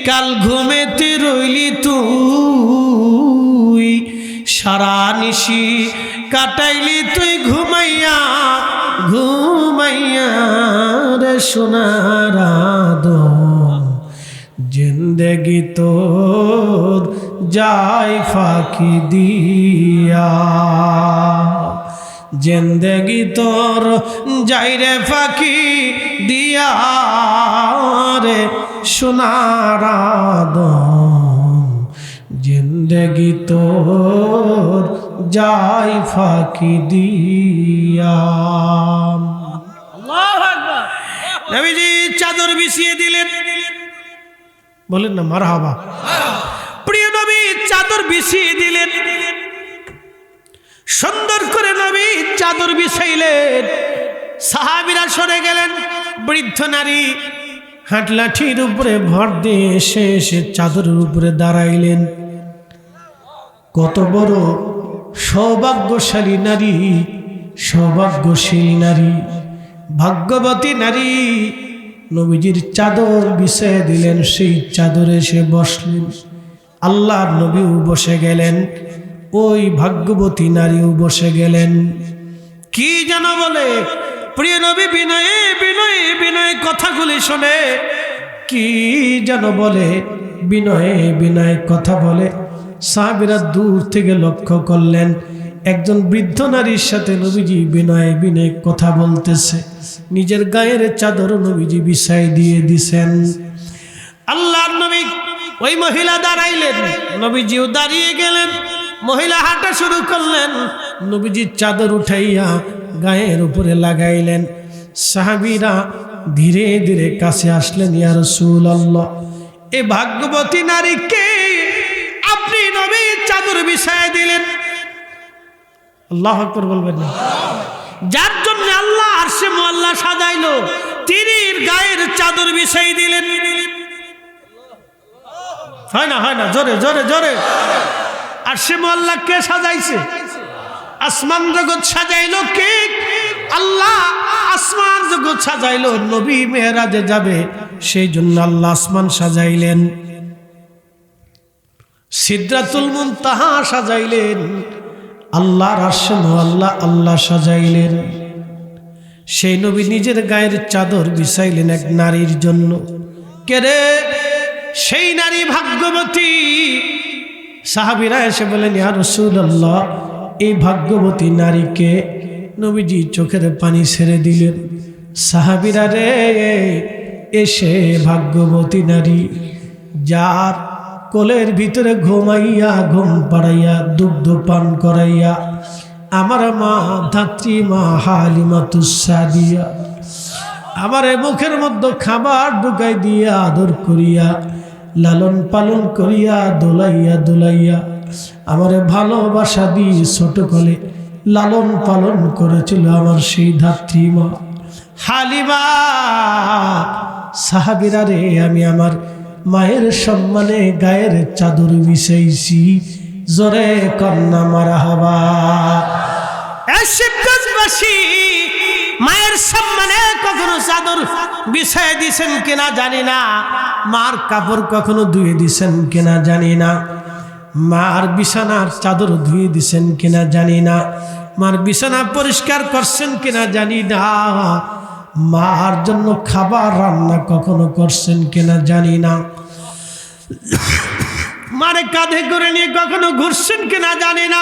কাল ঘুমেতে রইলি তুই, সারা নিশি কাটাইলি তুই ঘুমাইয়া ঘুমাইয়া রে সোনার আদম, জিন্দেগি তোর যাই ফাঁকি দিয়া, জিন্দেগি তোর যাই রে ফাঁকি দিয়া রে সোনার আদম, জিন্দেগি তোর যাই ফাঁকি দিয়া। আল্লাহু আকবার। নবীজি চাদর বিছিয়ে দিলেন, বলেন না মারহাবা। প্রিয় নবী চাদর বিছিয়ে দিলেন, সুন্দর করে নবী চাদর বিছাইলেন। সাহাবীরা সরে গেলেন। বৃদ্ধ নারী হাত লাঠির উপরে ভর দিয়ে এসে এসে চাদরের উপরে দাঁড়াইলেন। কত বড় সৌভাগ্যশালী নারী, সৌভাগ্যশীল নারী, ভাগ্যবতী নারী। নবীজির চাদর বিছিয়ে দিলেন, সেই চাদরে এসে বসলেন। আল্লাহর নবীও বসে গেলেন, ওই ভাগ্যবতী নারীও বসে গেলেন। কি যেন বলে প্রিয় নবী বিনয়ে বিনয়ে বিনয়ে কথাগুলি শোনে, কি যেন বলে বিনয়ে বিনয়ে কথা বলে। সাহাবীরা দূর থেকে লক্ষ্য করলেন একজন বৃদ্ধ নারীর সাথে নবীজি বিনয়ে বিনয়ে কথা বলতেছে। নিজের গায়ের চাদর নবীজি বিছাই দিয়ে দিছেন। আল্লাহর নবী ওই মহিলা দাঁড়াইলেন, নবীজিও দাঁড়িয়ে গেলেন। মহিলা হাঁটা শুরু করলেন, নবীজির চাদর উঠাইয়া গায়ের উপরে লাগাইলেন। সাহাবীরা ধীরে ধীরে কাছে আসলেন, ইয়া রাসূলুল্লাহ, এ ভাগ্যবতী নারীকে আপনি নবীর চাদর বিছায় দিলেন। আল্লাহু আকবার বলবেন না? যার জন্য আল্লাহ আরশে মুআল্লা সাজাইলো, তিনি গায়ের চাদর বিছাই দিলেন। হয় না, হয় না? জোরে জোরে জোরে। আরশে মুআল্লা কে সাজাইছে? আসমান জগৎ সাজাইলো কে? আল্লাহ। আসমান জগৎ সাজাইলো, নবী মেরাজে যাবে সেই জন্য আল্লাহ আসমান সাজাইলেন। সিদরাতুল মুনতাহা সাজাইলেন, আল্লাহর আরশে মুআল্লা আল্লাহ সাজাইলেন। সেই নবী নিজের গায়ের চাদর বিছাইলেন এক নারীর জন্য। কে রে সেই নারী? ভাগ্যবতী। সাহাবীরা এসে বলেন, ইয়া রাসূলুল্লাহ, এই ভাগ্যবতী নারীকে। নবীজি চোখের পানি ছেড়ে দিলেন। সাহাবীরা রে, এসে ভাগ্যবতী নারী, যার কোলের ভিতরে ঘুমাইয়া ঘুম পাড়াইয়া দুগ্ধ পান করাইয়া আমার মা ধাত্রী মা হালিমাতুস সাদিয়া আমার মুখের মধ্যে খাবার ঢুকাই দিয়া আদর করিয়া লালন পালন করিয়া দোলাইয়া দোলাইয়া আমার ভালোবাসা দিয়ে ছোট কোলে লালন পালন করেছিল আমার সেই ধাত্রী মা হালিমা। সাহাবীরা রে, আমি আমার মায়ের সম্মানে গায়ের চাদর বিছাইছি। জোরে কন্যা মারহাবা। শিবগঞ্জবাসী মায়ের সম্মানে কখনো চাদর বিছাই দিছেন কিনা জানি না, মার কাপড় কখনো ধুয়ে দিছেন কিনা জানি না, মার বিছানার চাদর ধুয়ে দিছেন কিনা জানি না, মার বিছানা পরিষ্কার করছেন কিনা জানি না, মার জন্য খাবার রান্না কখনো করছেন কিনা জানি না, মারে কাঁধে করে নিয়ে কখনো ঘুরছেন কিনা জানি না।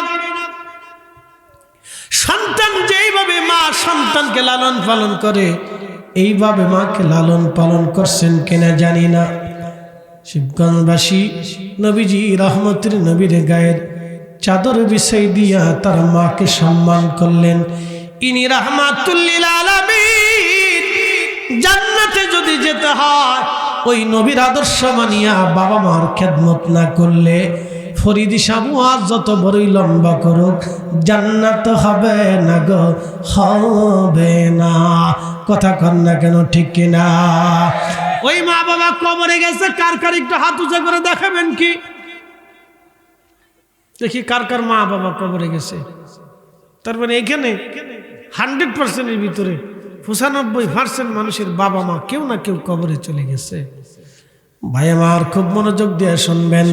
সন্তান যেইভাবে মা সন্তানকে লালন পালন করে এইভাবে মাকে লালন পালন করছেন কিনা জানি না। শিবগঞ্জবাসী নবীজি রহমতের নবীর গায়ের চাদর বিছাই দিয়া তার মাকে সম্মান করলেন। ইনি রাহমাতুল লিল আলামিন। জান্নাতে যদি যেতে হয় ওই নবীর আদর্শ মানিয়া বাবা মার খেদমত না করলে ফরিদি সামুয়াজ যত বড়ই লম্বা করুক জান্নাত হবে না গো, হবে না। কথা কন না কেন, ঠিক কিনা? ওই মা বাবা কবরে গেছে, কার কার একটু হাত উঁচা করে দেখাবেন কি? দেখি কার কার মা বাবা কবরে গেছে। তার মানে এখানে 100%-এর ভিতরে 95% মানুষের বাবা মা কেউ না কেউ কবরে চলে গেছে। ভাই আমার খুব মনোযোগ দিয়ে শুনবেন।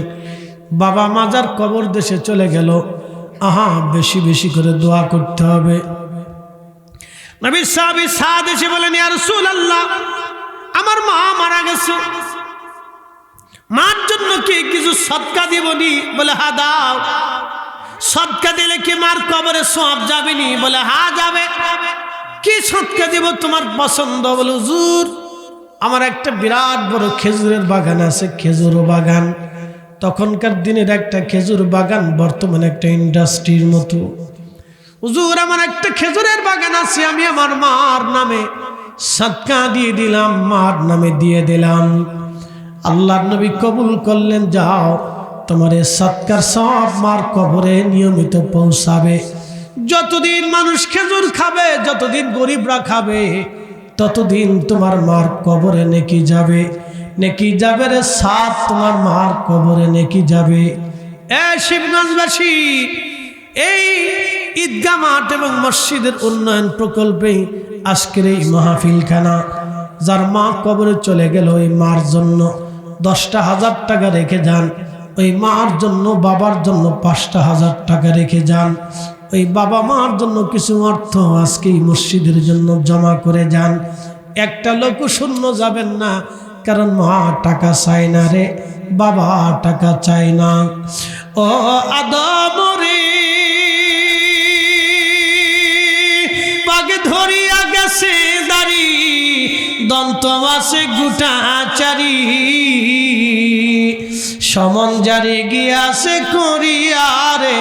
বাবা মা যার কবর দেশে চলে গেল, আহা বেশি বেশি করে দোয়া করতে হবে। নবী সাহাবী সাদ এসে বলেন, ইয়া রাসূলুল্লাহ, আমার মা মারা গেছে, মার জন্য কি কিছু সদকা দিবনি? বলে হ্যাঁ দাও। সদকা দিলে কি মার কবরে সওয়াব যাবেনি? বলে হ্যাঁ যাবে। কি সদকা দিব তোমার পছন্দ? বলে হুজুর, আমার একটা বিরাট বড় খেজুরের বাগান আছে, খেজুর বাগান। তখনকার দিনের একটা খেজুর বাগান বর্তমানে একটা ইন্ডাস্ট্রির মতো। হুজুর, আমার একটা খেজুরের বাগান আছে, আমি আমার মার নামে সদকা দিয়ে দিলাম, মার নামে দিয়ে দিলাম। আল্লাহর নবী কবুল করলেন, যাও তোমার এই সদকার সব মার কবরে নিয়মিত পৌঁছাবে। যতদিন মানুষ খেজুর খাবে, যতদিন গরিবরা খাবে, ততদিন তোমার মার কবরে নেকি যাবে, নেকি যাবে রে সাত, তোমার মার কবরে নেকি যাবে। শিবগঞ্জবাসী, এই ঈদগাহ মাঠ এবং মসজিদের উন্নয়ন প্রকল্পে আজকের এই মাহফিলখানা, যার মা কবরে চলে গেল ওই মার জন্য 10,000 টাকা রেখে যান, ওই মার জন্য বাবার জন্য 5,000 টাকা রেখে যান, ওই বাবা মার জন্য কিছু অর্থ আজকে এই মসজিদের জন্য জমা করে যান। একটা লোকও শূন্য যাবেন না, কারণ মা টাকা চায় না রে, বাবা টাকা চায় না। ও আদম রে, পাগে ধরিয়া গেছে দাড়ি, দন্ত আছে গুটা চারি, সমন জারি গিয়াছে করিয়ারে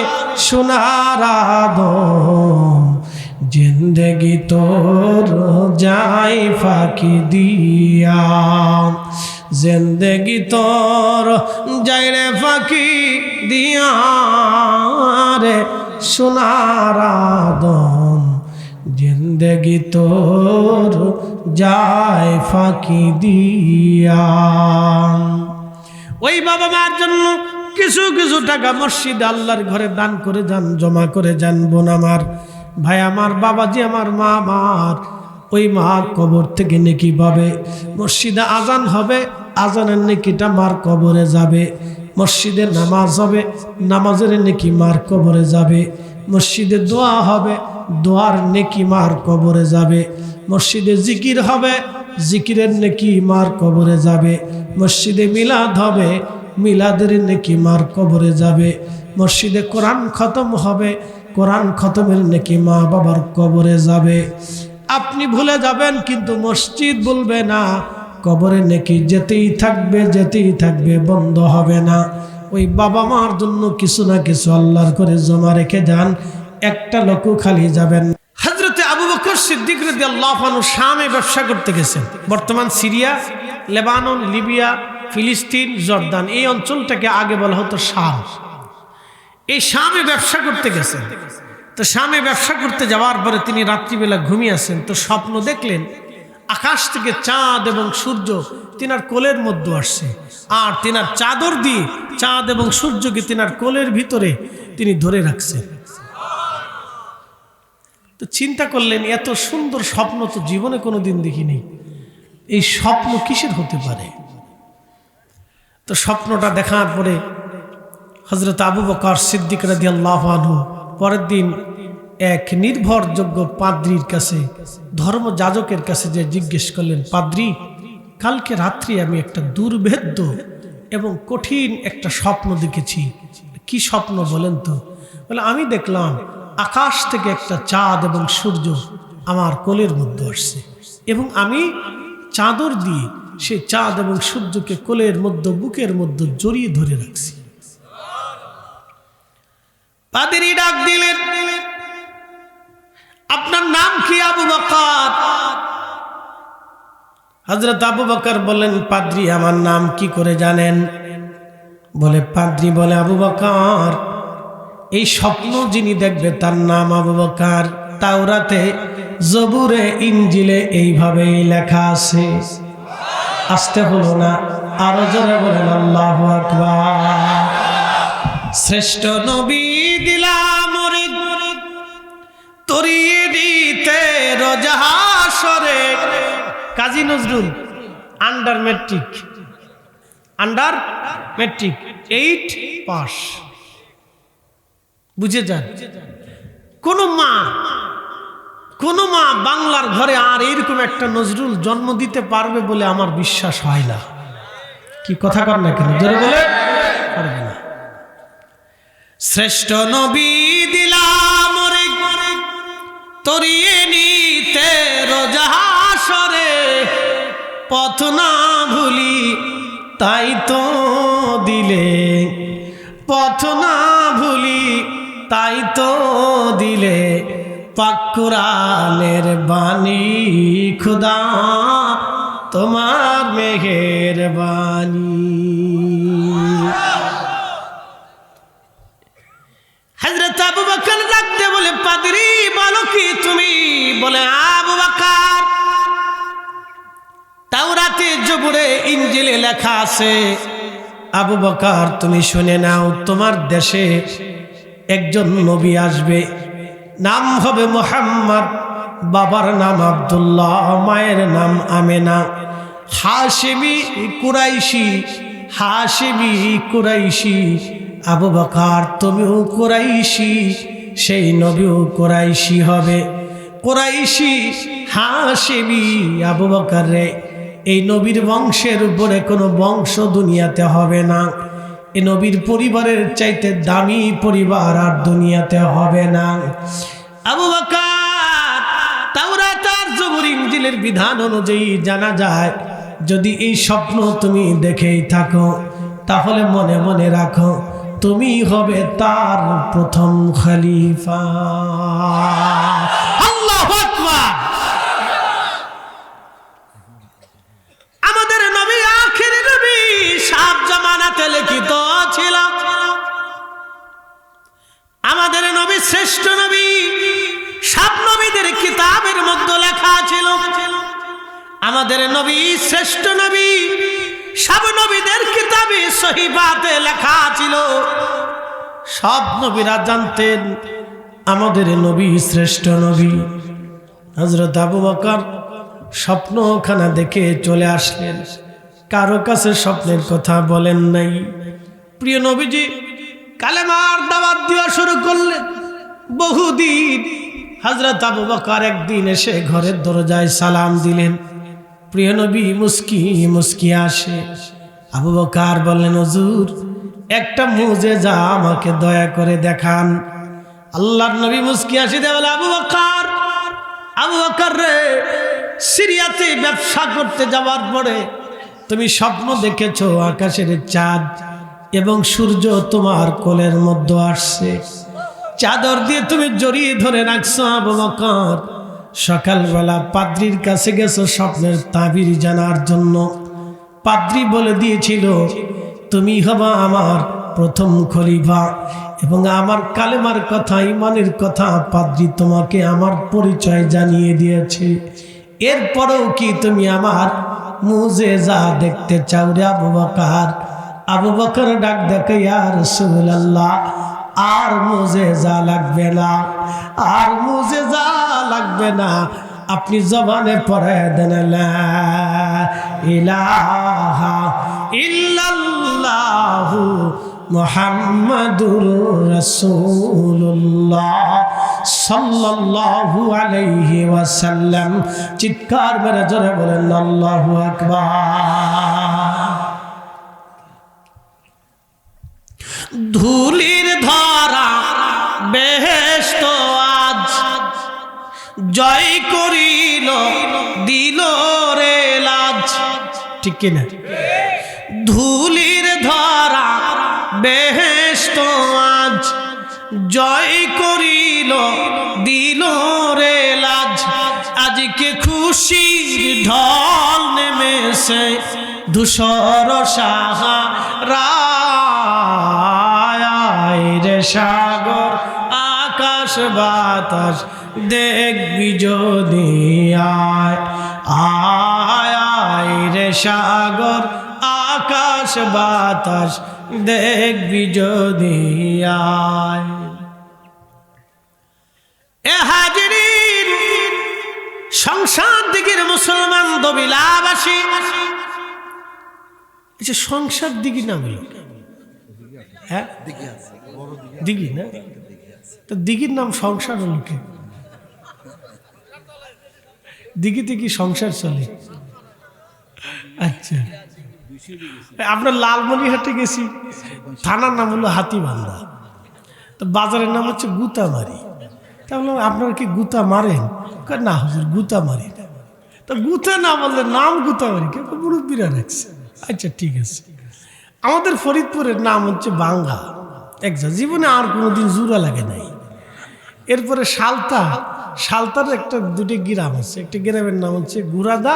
সোনার আদম, জিন্দেগি তোর যাই ফাঁকি দিয়া, জিন্দেগি তোর যাই রে ফাঁকি দিয়া রে সোনার আদম, জিন্দেগি তোর যায় ফাঁকি দিয়া। ওই বাবা মার জন্য কিছু কিছু টাকা মসজিদে আল্লাহর ঘরে দান করে যান, জমা করে যান। বোন আমার, ভাই আমার, বাবাজি আমার, মা আমার, ওই মা কবর থেকে নেকি পাবে। মসজিদে আজান হবে, আজানের নেকিটা মার কবরে যাবে। মসজিদে নামাজ হবে, নামাজের নেকি মার কবরে যাবে। মসজিদে দোয়া হবে, দোয়ার নেকি মার কবরে যাবে। মসজিদে জিকির হবে, জিকিরের নেকি মার কবরে যাবে। মসজিদে মিলাদ হবে, মিলাদের নেকি মার কবরে যাবে। মসজিদে কোরআন খতম হবে, কোরআন খতমের নেকি মা বাবার কবরে যাবে। আপনি ভুলে যাবেন কিন্তু মসজিদ বলবে না, কবরে নেকি যেতেই থাকবে, যেতেই থাকবে, বন্ধ হবে না। ওই বাবা মার জন্য কিছু না কিছু আল্লাহর করে জমা রেখে যান, একটা লোকও খালি যাবেন। হযরতে আবু বকর সিদ্দিক রাদিয়াল্লাহু আনহু শামে ব্যবসা করতে গেছেন। বর্তমান সিরিয়া, লেবানন, লিবিয়া, ফিলিস্তিন, জর্দান, এই অঞ্চলটাকে আগে বলা হতো শাম। এই শামে ব্যবসা করতে গেছেন। তো শামে ব্যবসা করতে যাওয়ার পরে তিনি রাত্রিবেলা ঘুমিয়ে আছেন। তো স্বপ্ন দেখলেন আকাশ থেকে চাঁদ এবং সূর্য তিনার কোলের মধ্যে আসছে, আর তিনার চাদর দিয়ে চাঁদ এবং সূর্যকে তিনার কোলের ভিতরে তিনি ধরে রাখছেন। তো চিন্তা করলেন এত সুন্দর স্বপ্ন তো জীবনে কোনোদিন দেখিনি, এই স্বপ্ন কিসের হতে পারে? তো স্বপ্নটা দেখার পরে হযরত আবু বকর সিদ্দিক রাদিয়াল্লাহু আনহু পরের দিন এক নির্ভরযোগ্য পাদ্রীর কাছে, ধর্মযাজকের কাছে যে জিজ্ঞেস করলেন, পাদ্রী, কালকে রাত্রি আমি একটা দুর্ভেদ্য এবং কঠিন একটা স্বপ্ন দেখেছি। কি স্বপ্ন বলেন তো? বলে, আমি দেখলাম আকাশ থেকে একটা চাঁদ এবং সূর্য আমার কোলের মধ্যে আসছে এবং আমি চাদর দিয়ে সেই চাঁদ এবং সূর্যকে কোলের মধ্যে, বুকের মধ্যে জড়িয়ে ধরে রাখছি। পাদ্রী ডাক দিলেন, আপনার নাম কি? আবু বকর। হযরত আবু বকর বললেন, পাদ্রী, আমার নাম কি করে জানেন? বলে, পাদ্রী বলে, আবু বকর, এই স্বপ্ন যিনি দেখবে তার নাম আবু বকর। তাওরাতে, জবুরে, ইনজিলে এইভাবেই লেখা আছে। আসতে হলো না, আরো জোরে বলেন আল্লাহু আকবার। শ্রেষ্ঠ নবী দিলাম তরিয়ে দিতে রোজাহাসরে। Kazi Nazrul under matric 8 pass. বুঝে যান, কোন মা বাংলার ঘরে আর এরকম একটা নজরুল জন্ম দিতে পারবে বলে আমার বিশ্বাস হয় না। কি কথা কর না কেন? জোরে বলে পারবে না। শ্রেষ্ঠ নবী দিলাম তরিয়ে নিতে রোজাহাসরে, পথ না ভুলি তাই তো দিলে, পথ না ভুলি তাই তো দিলে, পাক কুরআনের বাণী খুদা তোমার মেহেরবানি। হযরত আবু বকর ডাকতে বলে, পাদ্রী বলো কি তুমি? বলে, আবু বকর, তাওরাতে, জবুরে, ইনজিলে লেখা আছে, আবু বকর তুমি শুনে নাও, তোমার দেশে একজন নবী আসবে, নাম হবে মুহাম্মদ, বাবার নাম আব্দুল্লাহ, মায়ের নাম আমেনা, হাশিমি কুরাইশি, হাশিমি কুরাইশি। আবু বকর তুমিও কুরাইশি, সেই নবীও কুরাইশি হবে। কুরাইশি, হাশিমি। আবু বকর রে, এই নবীর বংশের উপরে কোনো বংশ দুনিয়াতে হবে না। এই নবীর পরিবারের চাইতে দামি পরিবার আর দুনিয়াতে হবে না। আবু বকর, তাওরাত আর জবুর, ইনজিলের বিধান অনুযায়ী জানা যায়, যদি এই স্বপ্ন তুমি দেখেই থাকো তাহলে মনে মনে রাখো তুমি হবে তার প্রথম খলিফা। আল্লাহু আকবার। আমাদের নবী আখিরি নবী, সাত জামানাতে লিখিত ছিল। আমাদের নবী শ্রেষ্ঠ নবী, সব নবীদের কিতাবের মধ্যে লেখা ছিল। আমাদের নবী শ্রেষ্ঠ নবী, সব নবীদের কিতাবে সহিফাতে লেখা ছিল। সব নবীরা জানতেন আমাদের নবী শ্রেষ্ঠ নবী। হযরত আবু বকর স্বপ্নখানা দেখে চলে আসলেন, কারো কাছে স্বপ্নের কথা বলেন নাই। প্রিয় নবীজি কালেমার দাওয়াত দেওয়া শুরু করলেন। বহুদিন হযরত আবু বকর একদিন এসে ঘরের দরজায় সালাম দিলেন। প্রিয় নবী মুস্কি মুস্কি আসে। আবু বকর বললেন, হুজুর একটা মুজিজা আমাকে দয়া করে দেখান। আল্লাহর নবী মুস্কি আসে দিয়ে বলে, আবু বকর রে, সিরিয়াতে ব্যবসা করতে যাওয়ার পরে তুমি স্বপ্ন দেখেছো আকাশের চাঁদ এবং সূর্য তোমার কোলের মধ্যে আসছে, চাদর দিয়ে তুমি জড়িয়ে ধরে রাখছো। আবু বকর সকালবেলা পাদ্রীর কাছে গেছো স্বপ্নের তাবির জানার জন্য। পাদ্রী বলে দিয়েছিল তুমি হবা আমার প্রথম খলিফা, এবং আমার কালেমার কথা, ইমানের কথা পাদ্রী তোমাকে আমার পরিচয় জানিয়ে দিয়েছে। এরপরেও কি তুমি আমার মুজিজা দেখতে চাও রে আবু বকর? আবু বকর ডাক দেখে, ইয়া রাসূলুল্লাহ, আর মুজিজা লাগবে না, আর মুজিজা লাগবে না, আপনি জবানে পড়ে দেন লা ইলাহা ইল্লাল্লাহু মুহাম্মাদুর রাসূলুল্লাহ সাল্লাল্লাহু আলাইহি ওয়াসাল্লাম। চিৎকার মেরে জোরে বলেন আল্লাহু আকবার। ধুলির ধরা বেহেশত আজ জয় করিল দিল রে লাজ। ঠিক কিনা? ধুলির ধরা বেহেশত আজ জয় করিল দিল রে লাজ। আজকে খুশির ঢল নেমেছে ধূসর সাহারায় রে সাগর আকাশ বাতাস দেখবি যদি আয়, আয় রে সাগর আকাশ বাতাস দেখবি যদি আয়। এ হাজিরিন, সংসার দিকের মুসলমান দবিলাবাসী, সংসার দিঘি নাম হলো, হ্যাঁ দিঘি না, তো দিঘির নাম সংসার হলো কি? দিঘিতে কি সংসার চলে? আচ্ছা, আপনার লালমনিরহাটে গেছি, থানার নাম হলো হাতিবান্ধা, তো বাজারের নাম হচ্ছে গুতামারি। তাহলে আপনারা কি গুতা মারেন? না হুজুর, গুতা মারি না। তো গুতা না বললে নাম গুতামারি, কেউ মুরব্বীরা রাখছে। আচ্ছা ঠিক আছে। আমাদের ফরিদপুরের নাম হচ্ছে বাঙ্গা, জীবনে আর কোনোদিন জুড়া লাগে নাই। এরপরে সালতার একটা দুটি গ্রাম আছে, একটা গ্রামের নাম হচ্ছে গুরাদা,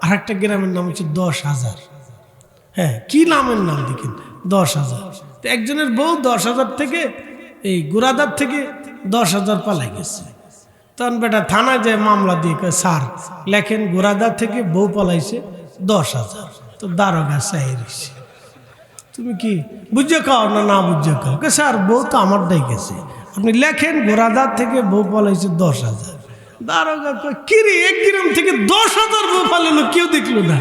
আর একটা গ্রামের নাম হচ্ছে 10,000। হ্যাঁ, কি নামের নাম দেখেন, 10,000। তো একজনের বউ 10,000 থেকে, এই গুরাদার থেকে 10,000 পালাই গেছে। তখন বেটা থানায় যায় মামলা দিয়ে কয়, স্যার লেখেন গুরাদার থেকে বউ পালাইছে 10,000। তো দারোগা চাই রয়েছে, তুমি কি বুঝে খাও না না বুঝে খাও? স্যার বউ তো আমারটাই গেছে, আপনি লেখেন গোরাদার থেকে বউ পালাইছে 10,000। দারোগা কয়, কিরে এক গ্রাম থেকে 10,000 বউ পালালো, কেউ দেখলো না?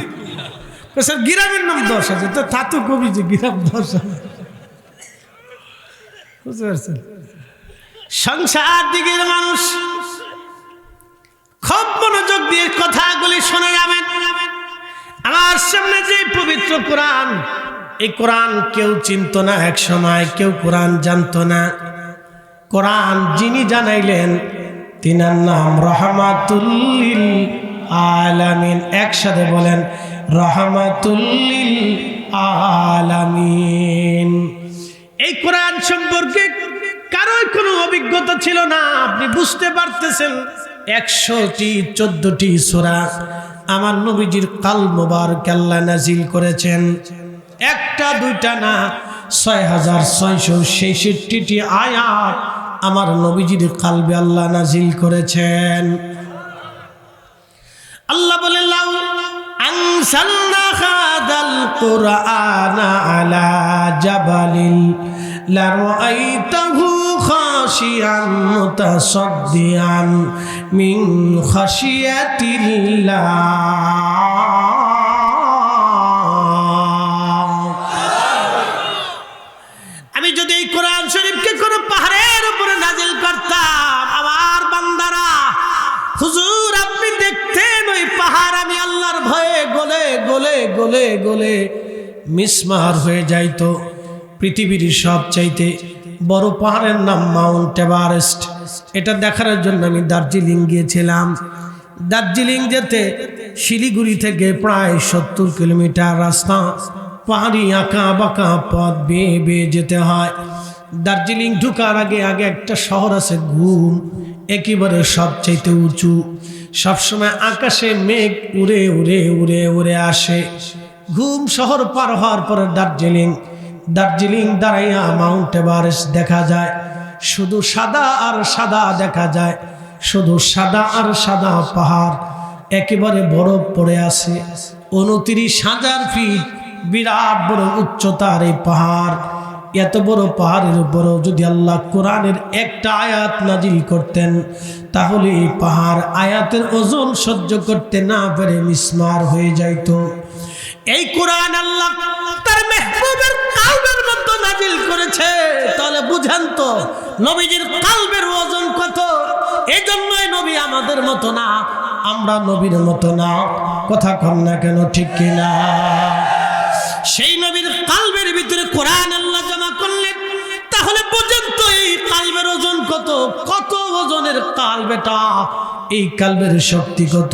স্যার গ্রামের নাম 10,000। তো তা তো কবি যে গ্রাম 10,000, বুঝতে পারছেন? সংসার দিকের মানুষ খুব মনোযোগ দিয়ে কথাগুলি শুনে যাবেন। আমার সামনে যে পবিত্র কোরআন, এই কোরআন কেউ চিনত না এক সময়, কেউ কোরআন জানতো না। কোরআন যিনি জানাইলেন তিনার নাম রহমাতুল লিল আলামিন। একসাথে বলেন রহমাতুল লিল আলামিন। এই কোরআন সম্পর্কে কারোর কোনো অভিজ্ঞতা ছিল না। আপনি বুঝতে পারতেছেন 100টি 14টি সূরা আমার নবীজির কালব মোবারক আল্লাহ নাজিল করেছেন। একটা দুইটা না, 6666টি আয়াত আমার নবীজির কালবে আল্লাহ নাজিল করেছেন। আল্লাহ বলে লাউ আনসালনা হাদাল কুরআনা আলা জাবালিন লারাআইতাহু খাশিয়ান মুতাসাদ্দিআন মিন খাশিয়াতিল্লাহ। আমি যদি এই কোরআন শরীফকে কোনো পাহাড়ের উপরে নাজিল করতাম, আমার বান্দারা হুজুর আপনি দেখতেন ওই পাহাড় আমি আল্লাহর ভয়ে গলে গলে গলে গলে মিসমার হয়ে যাইতো। পৃথিবীর সবচাইতে বড় পাহাড়ের নাম মাউন্ট এভারেস্ট। এটা দেখার জন্য আমি দার্জিলিং গিয়েছিলাম। দার্জিলিং যেতে শিলিগুড়ি থেকে প্রায় 70 কিলোমিটার রাস্তা, পাহাড়ি আঁকা বাঁকা পথ বেয়ে বেয়ে যেতে হয়। দার্জিলিং ঢুকার আগে আগে একটা শহর আছে ঘুম, একেবারে সবচাইতে উঁচু। সবসময় আকাশে মেঘ উড়ে উড়ে উড়ে উড়ে আসে। ঘুম শহর পার হওয়ার পরে দার্জিলিং দাঁড়াইয়া মাউন্ট এভারেস্ট দেখা যায়। শুধু সাদা আর সাদা দেখা যায়, শুধু সাদা আর সাদা পাহাড়, একেবারে বরফ পড়ে আছে। 29,000 ফিট বিরাট বড় উচ্চতার এই পাহাড়। এত বড় পাহাড়ের উপরও যদি আল্লাহ কোরআনের একটা আয়াত নাজিল করতেন, তাহলে এই পাহাড় আয়াতের ওজন সহ্য করতে না পেরে মিসমার হয়ে যাইত। এই কোরআন আল্লাহ তার মেহবুবের কালবের মধ্যে নাজিল করেছে। তাহলে বুঝেন তো নবীজির কালবের ওজন কত। এই জন্যই নবী আমাদের মতো না, আমরা নবীর মতো না। কথা কন না কেন, ঠিক কিনা? সেই নবীর কালবের ভিতরে কোরআন আল্লাহ জমা করলেন। তাহলে পর্যন্ত এই কালবের ওজন কত, কত ওজনের কালব এটা, এই কালবের শক্তি কত।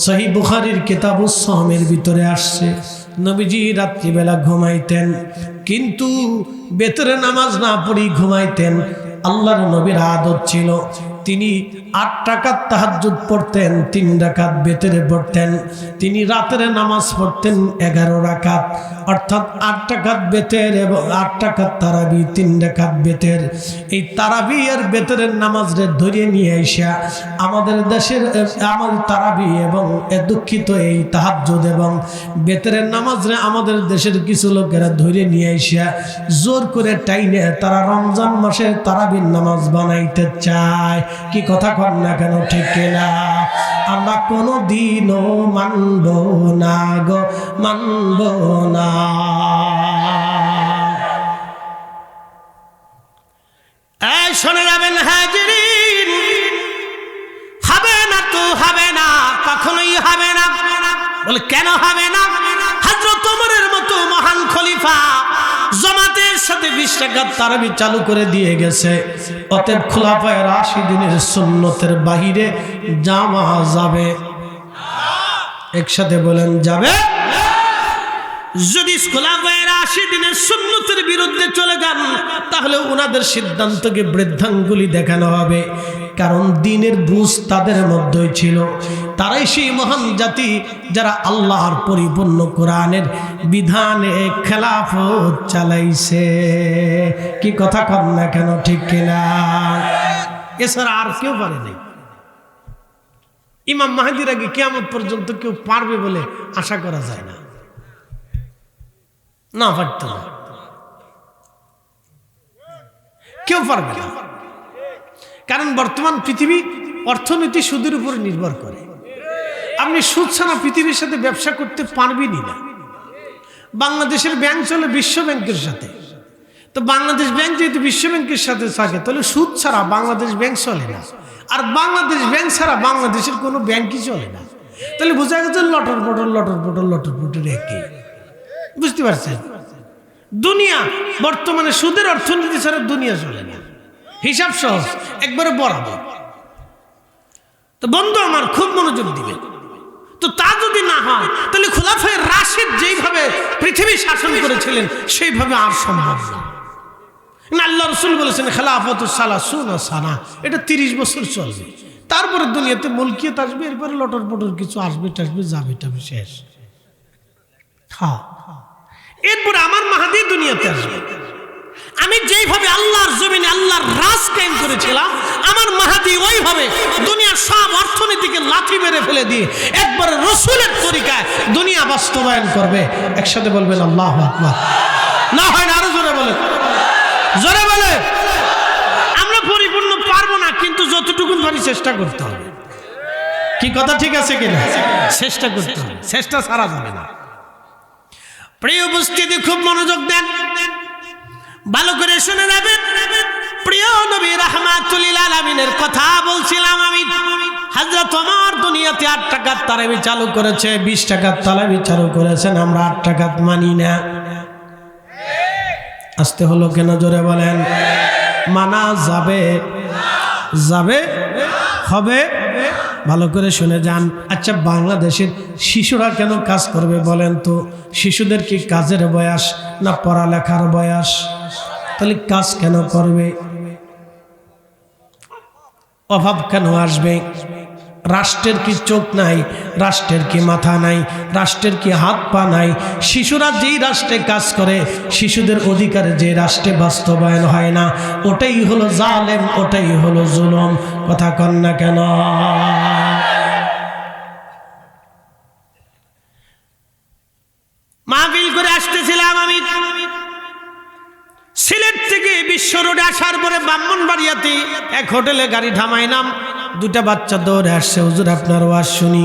সহিহ বুখারীর কিতাবুস সাওমের ভিতরে আসছে নবীজি রাত্রিবেলা ঘুমাইতেন, কিন্তু বেতরে নামাজ না পড়ি ঘুমাইতেন। আল্লাহর নবীর আদত ছিল তিনি 8 রাকাত তাহাজ্জুদ পড়তেন, 3 রাকাত বেতরে পড়তেন। তিনি রাতের নামাজ পড়তেন 11 রাকাত, অর্থাৎ 8 রাকাত বেতের এবং 8 রাকাত তারাবি, 3 রাকাত বেতের। এই তারাবি আর বেতরের নামাজরে ধরে নিয়ে আইসা আমাদের দেশের আমাদের তারাবি এবং দুঃখিত এই তাহাজ্জুদ এবং বেতরের নামাজরে আমাদের দেশের কিছু লোকেরা ধরে নিয়ে আইসা জোর করে টাইনে তারা রমজান মাসে তারাবির নামাজ বানাইতে চায়। কি কথা কর না কেন, ঠিক কিনা? আমরা কোনো দিনও মানব না গো, মানব না। এই শুনে যাবেন হাজিরিন, হবে না তো হবে না, কখনোই হবে না। বলে কেন হবে না? হযরত ওমরের মতো মহান খলিফা জামাতের সাথে 20 রাকাত তারাবি চালু করে দিয়ে গেছে। অতএব খোলাফায়ে রাশিদিনের সুন্নতের বাহিরে যাওয়া যাবে? একসাথে বলেন যাবে। যদি খোলাফায়ে রাশিদিনের সুন্নতের বিরুদ্ধে চলে যান, তাহলে ওনাদের সিদ্ধান্তকে বৃদ্ধাঙ্গুলি দেখানো হবে। কারণ দ্বীনের বুঝ তাদের মধ্যেই ছিল। তারাই সেই মহান জাতি যারা আল্লাহর পরিপূর্ণ কোরআনের বিধানে খেলাফত চালাইছে। কি কথা কন না কেন, ঠিক কিনা? এছাড়া আর কেউ পারে নাই। ইমাম মাহদির আগে কিয়ামত পর্যন্ত কেউ পারবে বলে আশা করা যায় না, না পারত না, কেউ পারবে না। কারণ বর্তমান পৃথিবী অর্থনীতি সুদের উপরে নির্ভর করে। আপনি সুদ ছাড়া পৃথিবীর সাথে ব্যবসা করতে পারবেনই না। বাংলাদেশের ব্যাংক চলে বিশ্ব ব্যাংকের সাথে। তো বাংলাদেশ ব্যাংক যেহেতু বিশ্ব ব্যাংকের সাথে থাকে, তাহলে সুদ ছাড়া বাংলাদেশ ব্যাংক চলে না। আর বাংলাদেশ ব্যাংক ছাড়া বাংলাদেশের কোনো ব্যাংকই চলে না। তাহলে বোঝা গেছে লটর পটর লটর পটর লটর পটর একই। বুঝতে পারছেন? দুনিয়া বর্তমানে সুদের অর্থনীতি ছাড়া দুনিয়া চলে না। হিসাব সহজ, একবারে বরাবর। তো বন্ধু আমার খুব মনোযোগ দিবেন। তো তা যদি না না হয় তাহলে খুলাফায়ে রাশিদ যেইভাবে পৃথিবী শাসন করেছিলেন সেইভাবে আর সম্ভব না। আল্লাহ রাসূল বলেছেন খেলাফতুস সালাসুনা সানা, এটা 30 বছর চলবে, তারপরে দুনিয়াতে মুলকিয়ত আসবে, এরপরে লটর পটর কিছু আসবে টাসবে যাবে টাবে শেষ। হ্যাঁ, এরপরে আমার মাহাদি দুনিয়াতে আসবে। আমি যেইভাবে আল্লাহর জমিনে আল্লাহর রাজ কায়েম করেছিলাম, আমার মাহাদি ওইভাবে দুনিয়ার সব অর্থনীতিকে লাথি মেরে ফেলে দিয়ে একবার রসুলের তরিকায় দুনিয়া বাস্তবায়ন করবে। একসাথে বলবেন আল্লাহু আকবার। না হয় না আরো জোরে বলে, জোরে বলে। আমরা পরিপূর্ণ পারবো না, কিন্তু যতটুকু পারি চেষ্টা করতে হবে। কি কথা ঠিক আছে কিনা? চেষ্টা করতে হবে, চেষ্টা ছাড়া যাবে না। প্রিয় উপস্থিতি, খুব মনোযোগ দেন, ভালো করে শুনে যাবেন। প্রিয় নবী রাহমাতুল লিল আলামিনের কথা বলছিলাম আমি। হযরত ওমর দুনিয়াতে 8 টাকার তারাবি চালু করেছে, 20 টাকার তারাবি চালু করেছেন। আমরা 8 টাকা মানি না। আসতে হলো কেন? জোরে বলেন। মানা যাবে, যাবে, হবে। ভালো করে শুনে যান। আচ্ছা, বাংলাদেশের শিশুরা কেন কাজ করবে বলেন তো? শিশুদের কি কাজের বয়স না পড়ালেখার বয়স? তাহলে কাজ কেন করবে? অভাব কেন আসবে? রাষ্ট্রের কি চোখ নাই? রাষ্ট্রের কি মাথা নাই? রাষ্ট্রের কি হাত পা নাই? শিশুরা যেই রাষ্ট্রে কাজ করে, শিশুদের অধিকারে যে রাষ্ট্রে বাস্তবায়ন হয় না, ওটাই হলো জালেম, ওটাই হলো জুলুম। কথা কন না কেন? মাহফিল করে আসতেছিলাম আমি সিলেট থেকে বিশ্ব রোডে। আসার পরে ব্রাহ্মণবাড়িয়াতে এক হোটেলে গাড়ি থামাইলাম। 2টা বাচ্চা দৌড়ে আসছে, হুজুর আপনার ওয়াজ শুনি।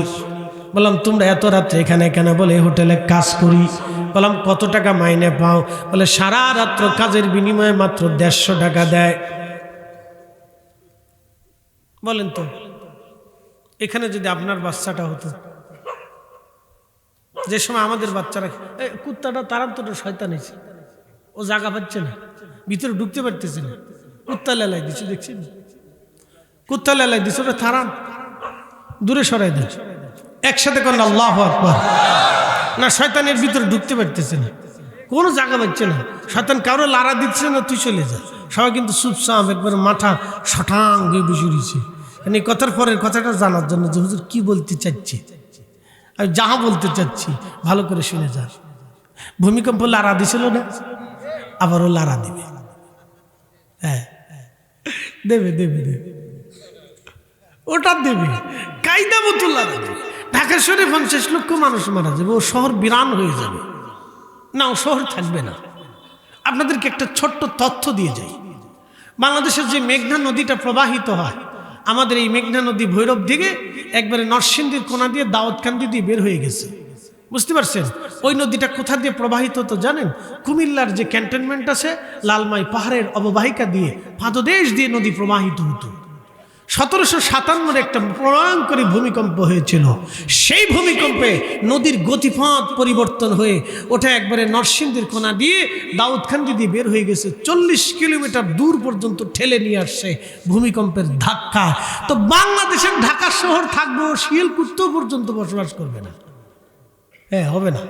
বললাম তোমরা এত রাত্রে এখানে কেন? বলে হোটেলে কাজ করি। বললাম কত টাকা মাইনে পাও? বলে সারা রাত্র কাজের বিনিময়ে মাত্র 150 টাকা দেয়। বলেন তো, এখানে যদি আপনার বাচ্চাটা হতো, যে সময় আমাদের বাচ্চারা, কুত্তাটা তারান্তটা শয়তান হয়েছে, ও জায়গা পাচ্ছে না, ভিতরে ঢুকতে পারতেছে না, কুত্তা লেলাই দিচ্ছে, দেখছেন? কুত্তা লেলাই দিচ্ছে, ওটা থারান, দূরে সরাই দেয়। একসাথে করেন আল্লাহু আকবার। না, শয়তানের ভিতরে ঢুকতে পারতেছে না, কোনো জায়গা পাচ্ছে না। শয়তান কারো লাড়া দিচ্ছে না, তুই চলে যা। সবাই কিন্তু চুপচাপ একবার মাথা শটাং হয়ে বসে রয়েছে, মানে কথার পরের কথাটা জানার জন্য যে হুজুর কি বলতে চাচ্ছি। আমি যাহা বলতে চাচ্ছি ভালো করে শুনে যা। ভূমিকম্প লাড়া দিছিল না, আবারও লাড়া দেবে। হ্যাঁ, দেবে দেবে দেবে, ওটা দেবে, কায়দা মতো লাড়া দেবে। ঢাকা শহরে 50 লক্ষ মানুষ মারা যাবে, ও শহর বিরান হয়ে যাবে না, ও শহর থাকবে না। আপনাদেরকে একটা ছোট্ট তথ্য দিয়ে যাই। বাংলাদেশের যে মেঘনা নদীটা প্রবাহিত হয়, আমাদের এই মেঘনা নদী ভৈরব দিকে একবারে নরসিংদীর কোনা দিয়ে দাউদকান্দি দিয়ে বের হয়ে গেছে, বুঝতে পারছেন? ওই নদীটা কোথা দিয়ে প্রবাহিত হতো জানেন? কুমিল্লার যে ক্যান্টনমেন্ট আছে, লালমাই পাহাড়ের অববাহিকা দিয়ে পাদদেশ দিয়ে নদী প্রবাহিত হতো। 1757 একটা ভয়ঙ্করী ভূমিকম্প হয়েছিল। সেই ভূমিকম্পে নদীর গতিপথ পরিবর্তন হয়ে ওটা একবারে নরসিংদীর কোনা দিয়ে দাউদকান্দি দিয়ে বের হয়ে গেছে। 40 কিলোমিটার দূর পর্যন্ত ঠেলে নিয়ে আসছে ভূমিকম্পের ধাক্কা। তো বাংলাদেশের ঢাকা শহর থাকবে, শিয়ালকুত্ত পর্যন্ত বসবাস করবে না। হ্যাঁ, হবে না,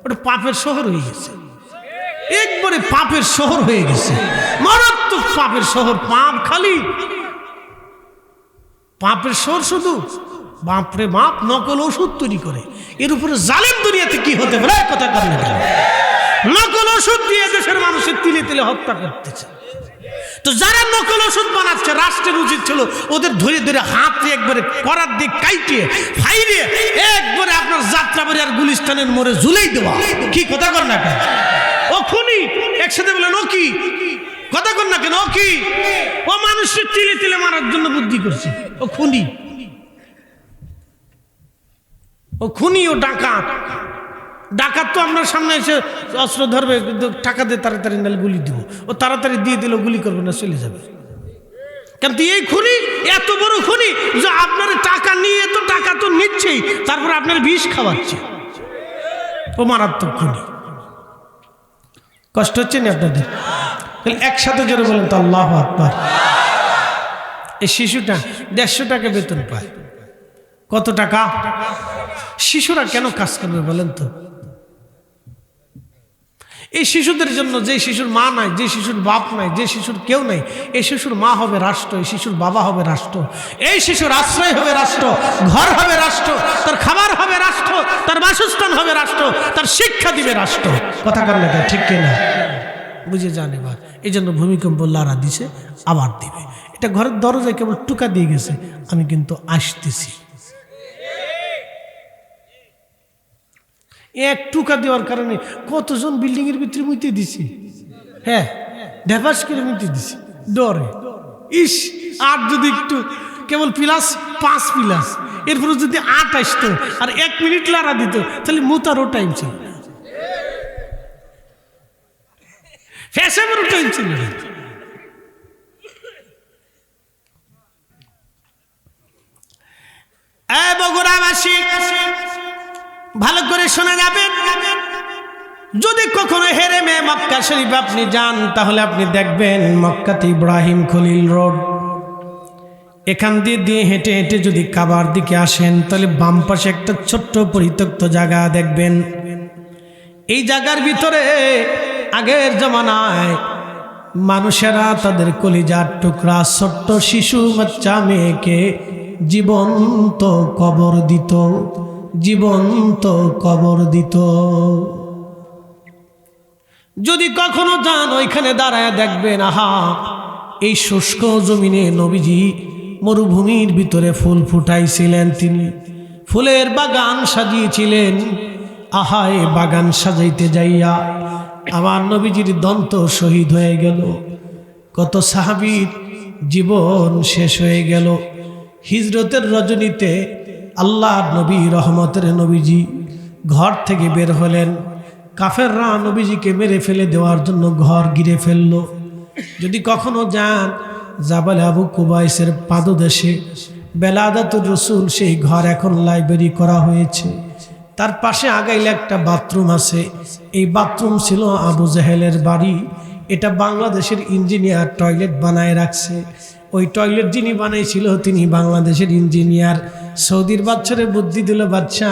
ওটা পাপের শহর হয়ে গেছে, একবারে পাপের শহর হয়ে গেছে, মারাত্মক পাপের শহর। পাপ খালি পাপের শহর, শুধু বাপরে বাপ, নকল ওষুধ তৈরি করে। এর উপরে জালেম দুনিয়াতে কি হতে পারে কথা কারণে কেন? নকল ওষুধ দিয়ে দেশের মানুষের তিলে তিলে হত্যা করতেছে। তো যারা নকল ওষুধ বানাচ্ছে, রাষ্ট্রের উচিত ছিল ওদের ধরে ধরে হাতে একবারে করার দিক কাইটিয়ে ফাইরে একবারে আপনার যাত্রাবাড়ি আর গুলিস্তানের মোড়ে ঝুলেই দেওয়া। কি কথা কর না কেন? ও খুনি, একসাথে বলেন ও কি কথা কর না কেন? ও কি? ও মানুষের তিলে তিলে মারার জন্য বুদ্ধি করছে। ও খুনি, ও খুনি, ও ডাকাত। ডাকাত তো আপনার সামনে এসে অস্ত্র ধরবে, টাকা দিয়ে তাড়াতাড়ি নাহলে গুলি দিব, ও তাড়াতাড়ি দিয়ে দিল, গুলি করবে না, চলে যাবে। কিন্তু এই খুনি এত বড় খুনি যে আপনার টাকা নিয়ে, তো টাকা তো নিচ্ছেই, তারপর আপনার বিষ খাওয়াচ্ছে। ও মারাত্মক খুনি। কষ্ট হচ্ছে না আপনাদের? একসাথে জোরে বলেন তো আল্লাহু আকবার। এই শিশুটা 150 টাকা বেতন পায়, কত টাকা? শিশুরা কেন কাজ করবে বলেন তো? এই শিশুদের জন্য, যে শিশুর মা নাই, যে শিশুর বাপ নাই, যে শিশুর কেউ নাই, এই শিশুর মা হবে রাষ্ট্র, এই শিশুর বাবা হবে রাষ্ট্র, এই শিশুর আশ্রয় হবে রাষ্ট্র, ঘর হবে রাষ্ট্র, তার খাবার হবে রাষ্ট্র, তার বাসস্থান হবে রাষ্ট্র, তার শিক্ষা দিবে রাষ্ট্র। কথা কার লেখা ঠিক কিনা? বুঝে যান এবার। এই জন্য ভূমিকম্প লারা দিছে, আবার দিবে। এটা ঘরের দরজায় কেবল টুকা দিয়ে গেছে, আমি কিন্তু আসতেছি। এক টুকা দেওয়ার কারণে কতজন বিল্ডিং এর ভিতরে মুইতে দিছি, হ্যাঁ ঢেপাস করে মুইতে দিছি ডরে। ইস, আর যদি একটু কেবল +5 পিলাস, এরপরে যদি 8 আসতো আর 1 মিনিট লাড়া দিত, তাহলে মুতারও টাইম ছিল না, ফেসেবারও টাইম ছিল না। বগুড়াবাসী ভালো করে শোনা যাবেন, যদি কখনো হেরেমে মক্কা শরীফ আপনি যান, তাহলে আপনি দেখবেন মক্কাতে ইব্রাহিম খলিল রোড, এখান দিয়ে হেঁটে হেঁটে যদি কাবার দিকে আসেন, তাহলে বাম পাশে একটা ছোট্ট পরিত্যক্ত জায়গা দেখবেন। এই জায়গার ভিতরে আগের জমানায় মানুষেরা তাদের কলিজার টুকরা ছোট্ট শিশু বাচ্চা মেয়েকে জীবন্ত কবর দিত, জীবন্ত কবর দিত। যদি কখনো যান ওইখানে দাঁড়ায় দেখবেন, আহা, এই শুষ্ক জমিনে নবীজি মরুভূমির ভিতরে ফুল ফুটাইছিলেন, তিনি ফুলের বাগান সাজিয়েছিলেন। আহা, এই বাগান সাজাইতে যাইয়া আমার নবীজির দন্ত শহীদ হয়ে গেল, কত সাহাবীর জীবন শেষ হয়ে গেল। হিজরতের রজনীতে আল্লাহর নবী রহমতের নবীজি ঘর থেকে বের হলেন, কাফেররা নবীজিকে মেরে ফেলে দেওয়ার জন্য ঘর ঘিরে ফেলল। যদি কখনো যান জাবাল আবু কুবাইসের পাদদেশে বেলাদাতুর রসুল, সেই ঘর এখন লাইব্রেরি করা হয়েছে। তার পাশে আগাইলে একটা বাথরুম আছে, এই বাথরুম ছিল আবু জাহেলের বাড়ি। এটা বাংলাদেশের ইঞ্জিনিয়ার টয়লেট বানায় রাখছে। ওই টয়লেট যিনি বানাইছিল তিনি বাংলাদেশের ইঞ্জিনিয়ার। সৌদির বাচ্চারে বুদ্ধি দিল, বাচ্চা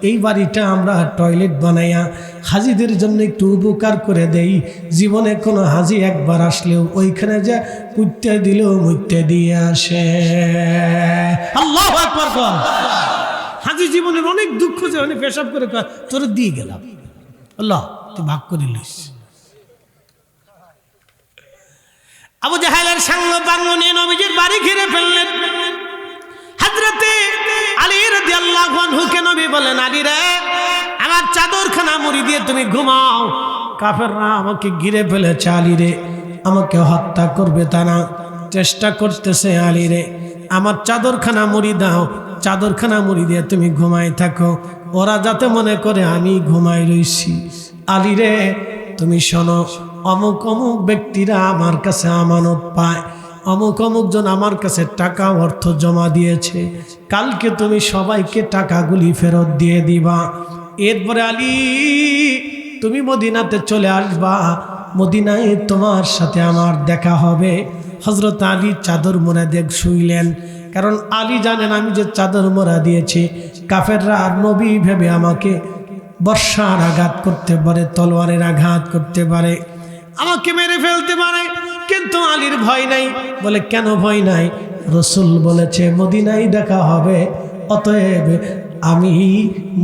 এই বাড়িটা আমরা টয়লেট বানাইয়া হাজিদের জন্য একটু উপকার করে দেই, জীবনে কোনো হাজি একবার আসলেও ওইখানে যা কুত্তে দিলেও মুত্তে দিয়ে আসে। আল্লাহু আকবার কর। হাজি জীবনের অনেক দুঃখ যে অনেক পেশাব করে তোর দিয়ে গেলাম, আল্লাহ তুই ভাগ করে লিস। আবু জাহেলের সাঙ্গ পাঙ্গ নিয়ে নবীজির বাড়ি ঘিরে ফেললেন। হযরতে আলী রাদিয়াল্লাহু আনহুকে নবী বলেন, আলী রে, আমার চাদরখানা মুড়ি দিয়ে তুমি ঘুমাও, কাফেররা আমাকে ঘিরে ফেলেছে, আলী রে আমাকে হত্যা করবে তারা চেষ্টা করতেছে, আলী রে আমার চাদরখানা মুড়ি দাও, চাদরখানা মুড়ি দিয়ে তুমি ঘুমাই থাকো, ওরা যাতে মনে করে আমি ঘুমাই রইছি। আলী রে তুমি শোনো, অমুক অমুক ব্যক্তিরা আমার কাছে আমানত পায়, অমুক অমুক জন আমার কাছে টাকা অর্থ জমা দিয়েছে, কালকে তুমি সবাইকে টাকাগুলি ফেরত দিয়ে দিবা। এরপরে আলী তুমি মদিনাতে চলে আসবা, মদিনায় তোমার সাথে আমার দেখা হবে। হযরত আলী চাদর মোড়া দিয়ে শুইলেন, কারণ আলী জানেন আমি যে চাদর মোড়া দিয়েছি, কাফেররা নবী ভেবে আমাকে বর্ষার আঘাত করতে পারে, তলোয়ারের আঘাত করতে পারে, আমাকে মেরে ফেলতে পারে, কিন্তু আলীর ভয় নাই। বলে কেন ভয় নাই? রসুল বলেছে মদিনায় দেখা হবে, অতএব আমি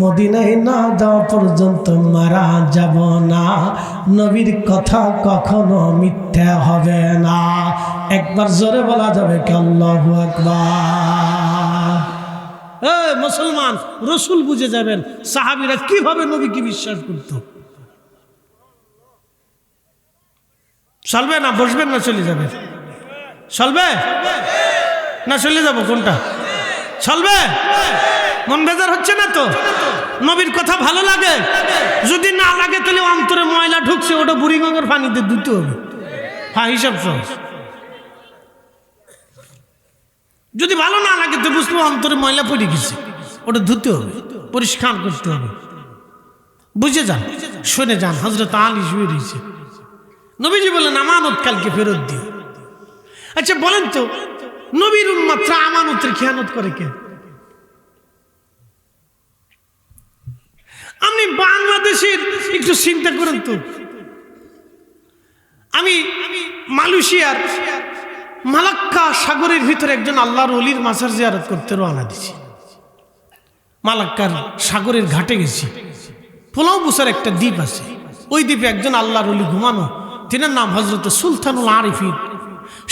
মদিনায় না যাওয়া পর্যন্ত মারা যাব না, নবীর কথা কখনো মিথ্যা হবে না। একবার জোরে বলা যাবে কি আল্লাহু আকবার? মুসলমান, রসুল বুঝে যাবেন সাহাবীরা কিভাবে নবীকে বিশ্বাস করত। চলবে না? বসবেন না চলে যাবে? চলবে না চলে যাব? কোনটা চলবে? মন বেজার হচ্ছে না তো? নবীর কথা ভালো লাগে? যদি না লাগে তাহলে অন্তরে ময়লা ঢুকছে, ওটা বুড়িগঙ্গার পানিতে ধুতে হবে। হ্যাঁ, হিসাব সহজ। যদি ভালো না লাগে তো বুঝবো অন্তরে ময়লা পড়ে গেছে, ওটা ধুতে হবে, পরিষ্কার করতে হবে। বুঝে যান, শুনে যান। হযরত আলী শুয়ে রয়েছে, নবীজি বলেন আমানত কালকে ফেরত দিও। আচ্ছা বলেন তো, নবীর উম্মতরা আমানতের খেয়ানত করে কে? আপনি বাংলাদেশের একটু চিন্তা করেন তো, আমি মালয়েশিয়ার মালাক্কা সাগরের ভিতরে একজন আল্লাহর ওলির মাজার জিয়ারত করতে রওনা দিছি। মালাক্কার সাগরের ঘাটে গেছি। পোলাও বুসার একটা দ্বীপ আছে, ওই দ্বীপে একজন আল্লাহর ওলি ঘুমানো, তিনার নাম হযরত সুলতানুল আরিফিন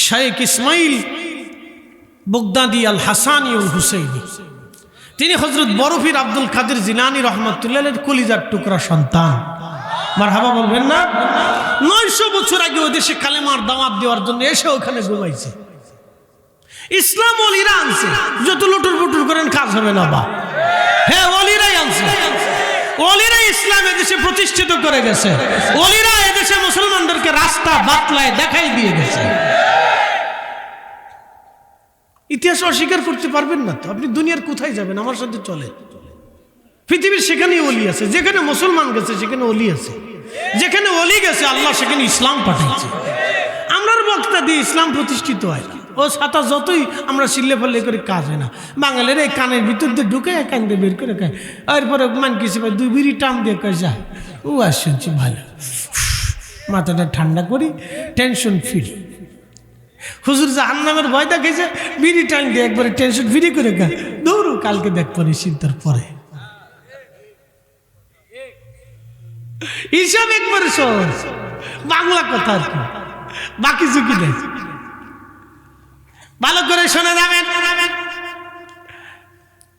শাইখ ইসমাইল বগদাদি আল হাসানি উল হুসাইনি। তিনি হযরত বরফির আব্দুল কাদের জিলানী রহমাতুল্লাহের কলিজার টুকরা সন্তান। মারহাবা বলবেন না? 900 বছর আগে ওই দেশে কালেমার দাওয়াত দেওয়ার জন্য এসে ওখানে ঘুমাইছে। ইসলাম ওলিরা আনছে, যত লুটুর পুটুর করেন কাজ হবে না। বা হ্যাঁ, ওলিরাই আনছে, ওলিরা ইসলাম এদেশে প্রতিষ্ঠিত করে গেছে, ওলিরা এদেশে মুসলমানদেরকে রাস্তা বাতলায় দেখাই দিয়ে গেছে। ইতিহাস অস্বীকার করতে পারবেন না তো। আপনি দুনিয়ার কোথায় যাবেন, আমার সাথে চলে। পৃথিবীর সেখানেই ওলি আছে, যেখানে মুসলমান গেছে সেখানে ওলি আছে, যেখানে ওলি গেছে আল্লাহ সেখানে ইসলাম পাঠিয়েছে। আমরার বক্তা দিয়ে ইসলাম প্রতিষ্ঠিত হয় না। ও ছাতা যতই আমরা সিল্লে ফেললে করে কাজ হয় না। বাঙালির এই কানের ভিতর দিয়ে ঢুকে কান দিয়ে বের করে খায়, এরপরে মান কিছু ভাই 2 বিড়ি টান দিয়ে কয় যা ও আর শুনছি ভালো, মাথাটা ঠান্ডা করি, টেনশন ফ্রি। হুজুর জাহান্নামের ভয় দেখাইছে, বিড়ি টান দিয়ে একবারে টেনশন ফ্রি করে খায়, দৌড়ো কালকে দেখ পরে চিন্তার পরে। হিসাব একবারে সহজ, বাংলা কথা আর কি, বাকি ঝুঁকি নেই। ভালো করে শোনা যাবেন।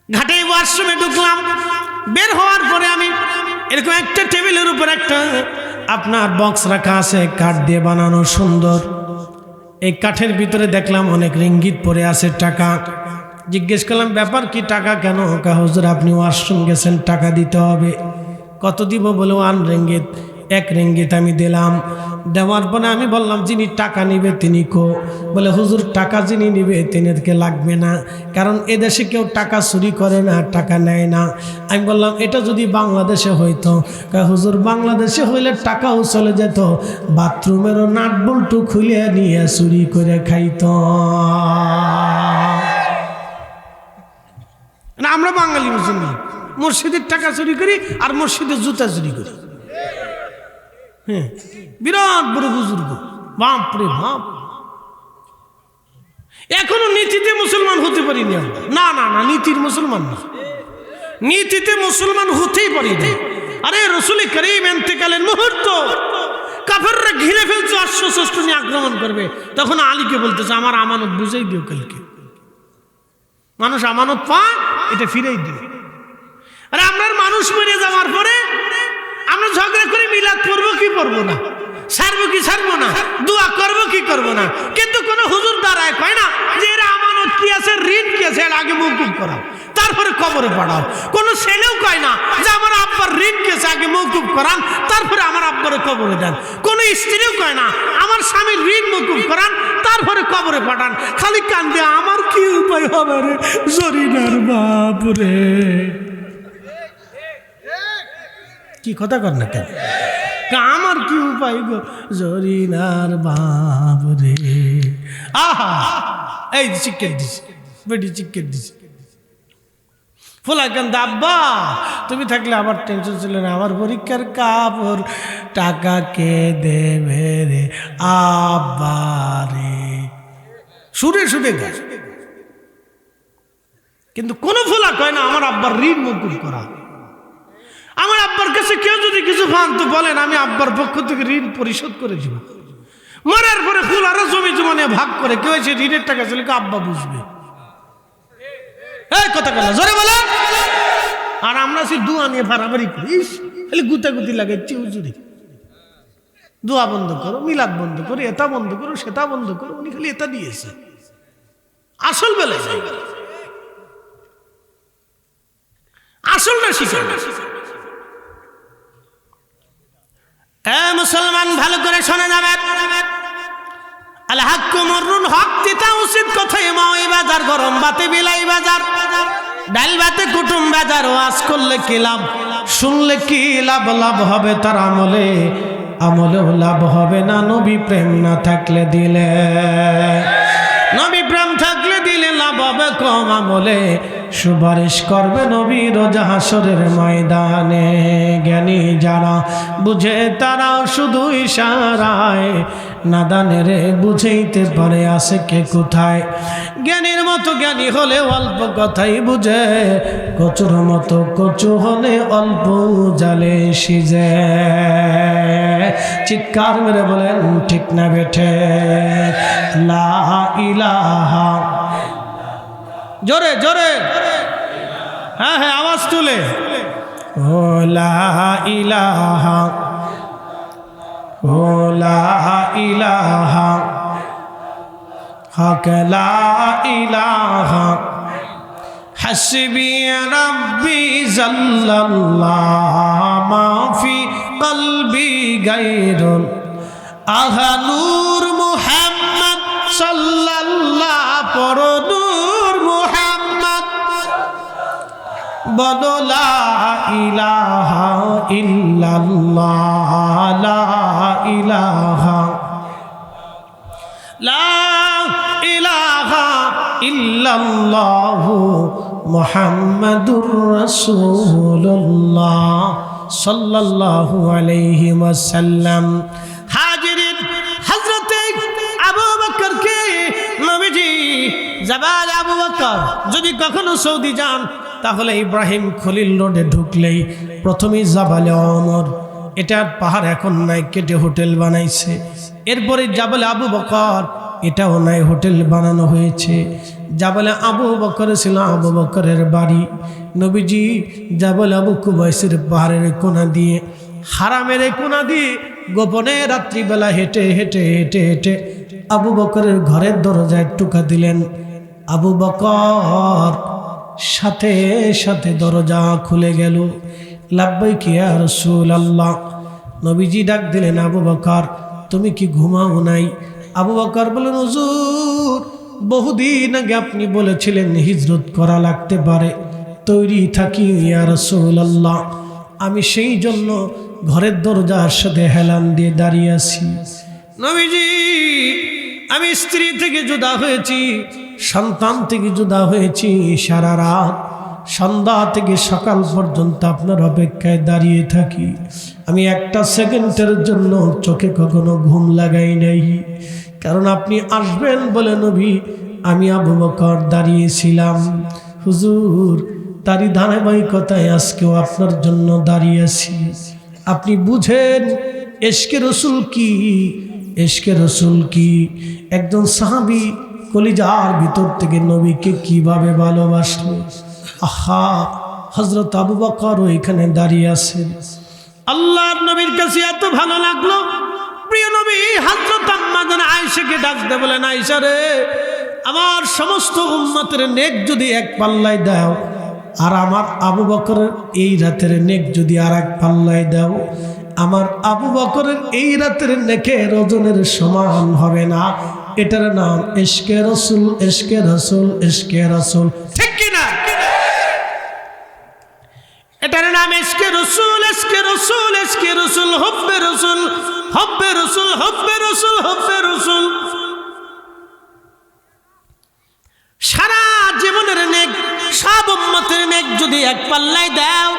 ঘাটে ওয়াশরুমে ঢুকলাম, বের হওয়ার পরে আমি এরকম একটা টেবিলের উপর একটা আপনার বক্স রাখা আছে, কাঠ দিয়ে বানানো সুন্দর। এই কাঠের ভিতরে দেখলাম অনেক রিঙ্গিত পড়ে আছে, টাকা। জিজ্ঞেস করলাম ব্যাপার কি, টাকা কেন? হুজুর আপনি ওয়াশরুম গেছেন, টাকা দিতে হবে। কত দিব? বলে 1 রিঙ্গিত। 1 রিঙ্গিত আমি দিলাম। দেওয়ার পরে আমি বললাম যিনি টাকা নিবে তিনি কো? বলে হুজুর টাকা যিনি নিবে তিনিকে লাগবে না, কারণ এদেশে কেউ টাকা চুরি করে না, টাকা নেয় না। আমি বললাম এটা যদি বাংলাদেশে হইতো? হুজুর বাংলাদেশে হইলে টাকাও চলে যেত, বাথরুমেরও নাট বল্টু খুলে নিয়ে চুরি করে খাইত। না, আমরা বাঙালি মুসলমান মসজিদের টাকা চুরি করি আর মসজিদের জুতা চুরি করি। হ্যাঁ, বিরাট বড় বুজুর্গ, বাপ রে বাপ। এখনো নীতিতে মুসলমান হতে পারিনি আমরা। না না না, নীতির মুসলমান না, নীতিতে মুসলমান হতেই পারি না। আরে রসুল করিম ইন্তেকালের মুহূর্ত কাফেররা ঘিরে ফেলছে, অশ্বশস্ত্র নিয়ে আক্রমণ করবে। তখন আলীকে বলতেছে আমার আমানত বুঝাই দিও, কালকে মানুষ আমানত পায় এটা ফিরেই দিও। আরে আমরা মানুষ মরে যাওয়ার পরে আমরা ঝগড়া করে মিলাদ করবো কি করবো না, ছাড়বো কি ছাড়বো না, দোয়া করবো কি করবো না, কিন্তু কোন হুজুর দাঁড়ায় কয় না যে এরা আমানত কি আছে, ঋণ কি আছে, এর আগে মৌকুফ করাও তারপরে কবরে পাঠাও। কোন ছেলেও কয় না যে আমার আব্বার ঋণ কি আছে, আগে মৌকুফ করান তারপরে আমার আব্বারে কবরে দেন। কোন স্ত্রীও কয় না আমার স্বামীর ঋণ মৌকুফ করান তারপরে কবরে পাঠান। খালি কান্দে আমার কি উপায় হবে রে জরিনার বাপ রে। কি কথা কর না কেন? আমার কি উপায় গো জরিনার বাপ রে। আহা, এই চিকেন দিছি, বেটি চিকেন দিছি। ফোলা কান্দা আব্বা তুমি থাকলে আমার টেনশন ছিল না, আমার পরীক্ষার কাপড় টাকা কে দেবে রে আব্বা রে। সুরে সুরে গাছ, কিন্তু কোন ফোলা কয় না আমার আব্বার ঋণ মকুব করা। আমার আব্বার কাছে কেউ যদি কিছু পান তো বলেন, আমি আব্বার পক্ষ থেকে ঋণ পরিশোধ করে দিব। মরার পরে ফুল আরো জমি জমা নিয়ে ভাগ করে কেউ এসে ঋণের টাকা চলে আব্বা বুঝবে। এই কথা বলা জোরে বলা। আর আমরা সে দোয়া নিয়ে ভাড়াবাড়ি করিস, খালি গুতাগুতি লাগে চিউচুরি। দোয়া বন্ধ করো, মিলাদ বন্ধ করো, এটা বন্ধ করো, সেটা বন্ধ করো। উনি খালি এটা দিয়েছে, আসল বেলা আসলটা শিখে না। মুসলমান ভালো করে শোনা যাবে, আল হাক্কু মুররুন, হক তিতা উচিত কথাই মাই বাজার, গরম বাতে বিলাই বাজার, ডাল বাতে কুটুম বাজার। ওয়াজ করলে কি লাভ, শুনলে কি লাভ, লাভ হবে তার আমলে, আমলেও লাভ হবে না নবী প্রেম না থাকলে দিলে। নবী প্রেম থাকলে দিলে লাভ হবে কম, আমলে সুপারিশ করবে নবী রোজ হাসরের ময়দানে। জ্ঞানী যারা বুঝে তারা শুধু ইশারায়, নাদানের বুঝাইতে পারে আছে কে কোথায়। জ্ঞানীর মতো জ্ঞানী হলে অল্প কথাই বুঝে, কচুর মতো কচু হলে অল্প জালে সিজে। চিৎকার মেরে বলেন ঠিক না বেঠে? লা ইলাহা, জোরে জোরে, হ্যাঁ হ্যাঁ আওয়াজ তুলে। ও লা ইলাহা, ও লা ইলাহা, হক লা ইলাহা, হাসবি রাব্বি জাল্লাল্লাহ মা ফি কলবি গায়রুল আহা নূর মুহাম্মদ সাল্লাল্লাহ পর নূর মুহাম্মদ বলো লা ইলাহা ইল্লাল্লাহ, লা ইলাহা, লা ইলাহা ইল্লাল্লাহু মুহাম্মাদুর রাসূলুল্লাহ সাল্লাল্লাহু আলাইহি ওয়াসাল্লাম। হাজিরিন, হযরতে আবু বকরকে নবীজি জাবাল আবু বকর যদি কখনো সৌদি যান তাহলে ইব্রাহিম খলিল রোডে ঢুকলেই প্রথমেই জাবালে ওমর, এটার পাহাড় এখন নাই, কেটে হোটেল বানাইছে। এরপরে জাবালে আবু বকর, এটাও নাই, হোটেল বানানো হয়েছে। জাবালে আবু বকর ছিল আবু বকরের বাড়ি। নবীজি জাবাল আবু কুবাইসের পাহাড়ের কোনা দিয়ে, হারামের কোনা দিয়ে গোপনে রাত্রিবেলা হেঁটে হেঁটে হেঁটে হেঁটে আবু বকরের ঘরের দরজায় টোকা দিলেন। আবু বকর সাথে সাথে দরজা খুলে গেল। লাব্বাইক ইয়া রাসূলুল্লাহ। নবীজি ডাক দিলেন, আবু বকর তুমি কি ঘুমাও নাই? আবু বকর বললেন, হুজুর বহুদিন আগে আপনি বলেছিলেন হিজরত করা লাগতে পারে, তৈরি থাকি ইয়া রাসূলুল্লাহ। আমি সেই জন্য ঘরের দরজার সাথে হেলান দিয়ে দাঁড়িয়ে আছি। নবীজি আমি স্ত্রী থেকে জুদা হয়েছি, সন্তান থেকে জুদা হয়েছি, সারা রাত সন্ধ্যা থেকে সকাল পর্যন্ত আপনার অপেক্ষায় দাঁড়িয়ে থাকি। আমি একটা সেকেন্ডের জন্য চোখে কখনো ঘুম লাগাই নাই, কারণ আপনি আসবেন বলে নবী আমি আবু বকর দাঁড়িয়েছিলাম। হুজুর তারই ধারাবাহিকতায় আজকেও আপনার জন্য দাঁড়িয়ে আছি। আপনি বুঝেন ইশকে রসুল কি, ইশকে রসুল কি। একজন সাহাবী কলিজার ভিতর থেকে নবীকে কিভাবে ভালোবাসলো। আহা, হযরত আবু বকর এখানে দাঁড়িয়ে আছেন। আল্লাহর নবীর কাছে এত ভালো লাগলো, প্রিয় নবী হযরত আম্মা জান আয়েশাকে ডাক দিয়ে বলেন, আয়েশা রে, আমার সমস্ত উম্মতের নেক যদি এক পাল্লায় দাও, আর আমার আবু বকরের এই রাতের নেক যদি আর এক পাল্লায় দাও, আমার আবু বকরের এই রাতের নেকের ওজনের সমান হবে না। এটার নাম ইশকে রাসূল, ইশকে রাসূল, ইশকে রাসূল, ঠিক কি না? এটার নাম ইশকে রাসূল, ইশকে রাসূল, ইশকে রাসূল, হুব্বে রাসূল, হুব্বে রাসূল, হুব্বে রাসূল, হুব্বে রাসূল। সারা জীবনের নেক, সব উম্মতের নেক যদি এক পাল্লায় দাও,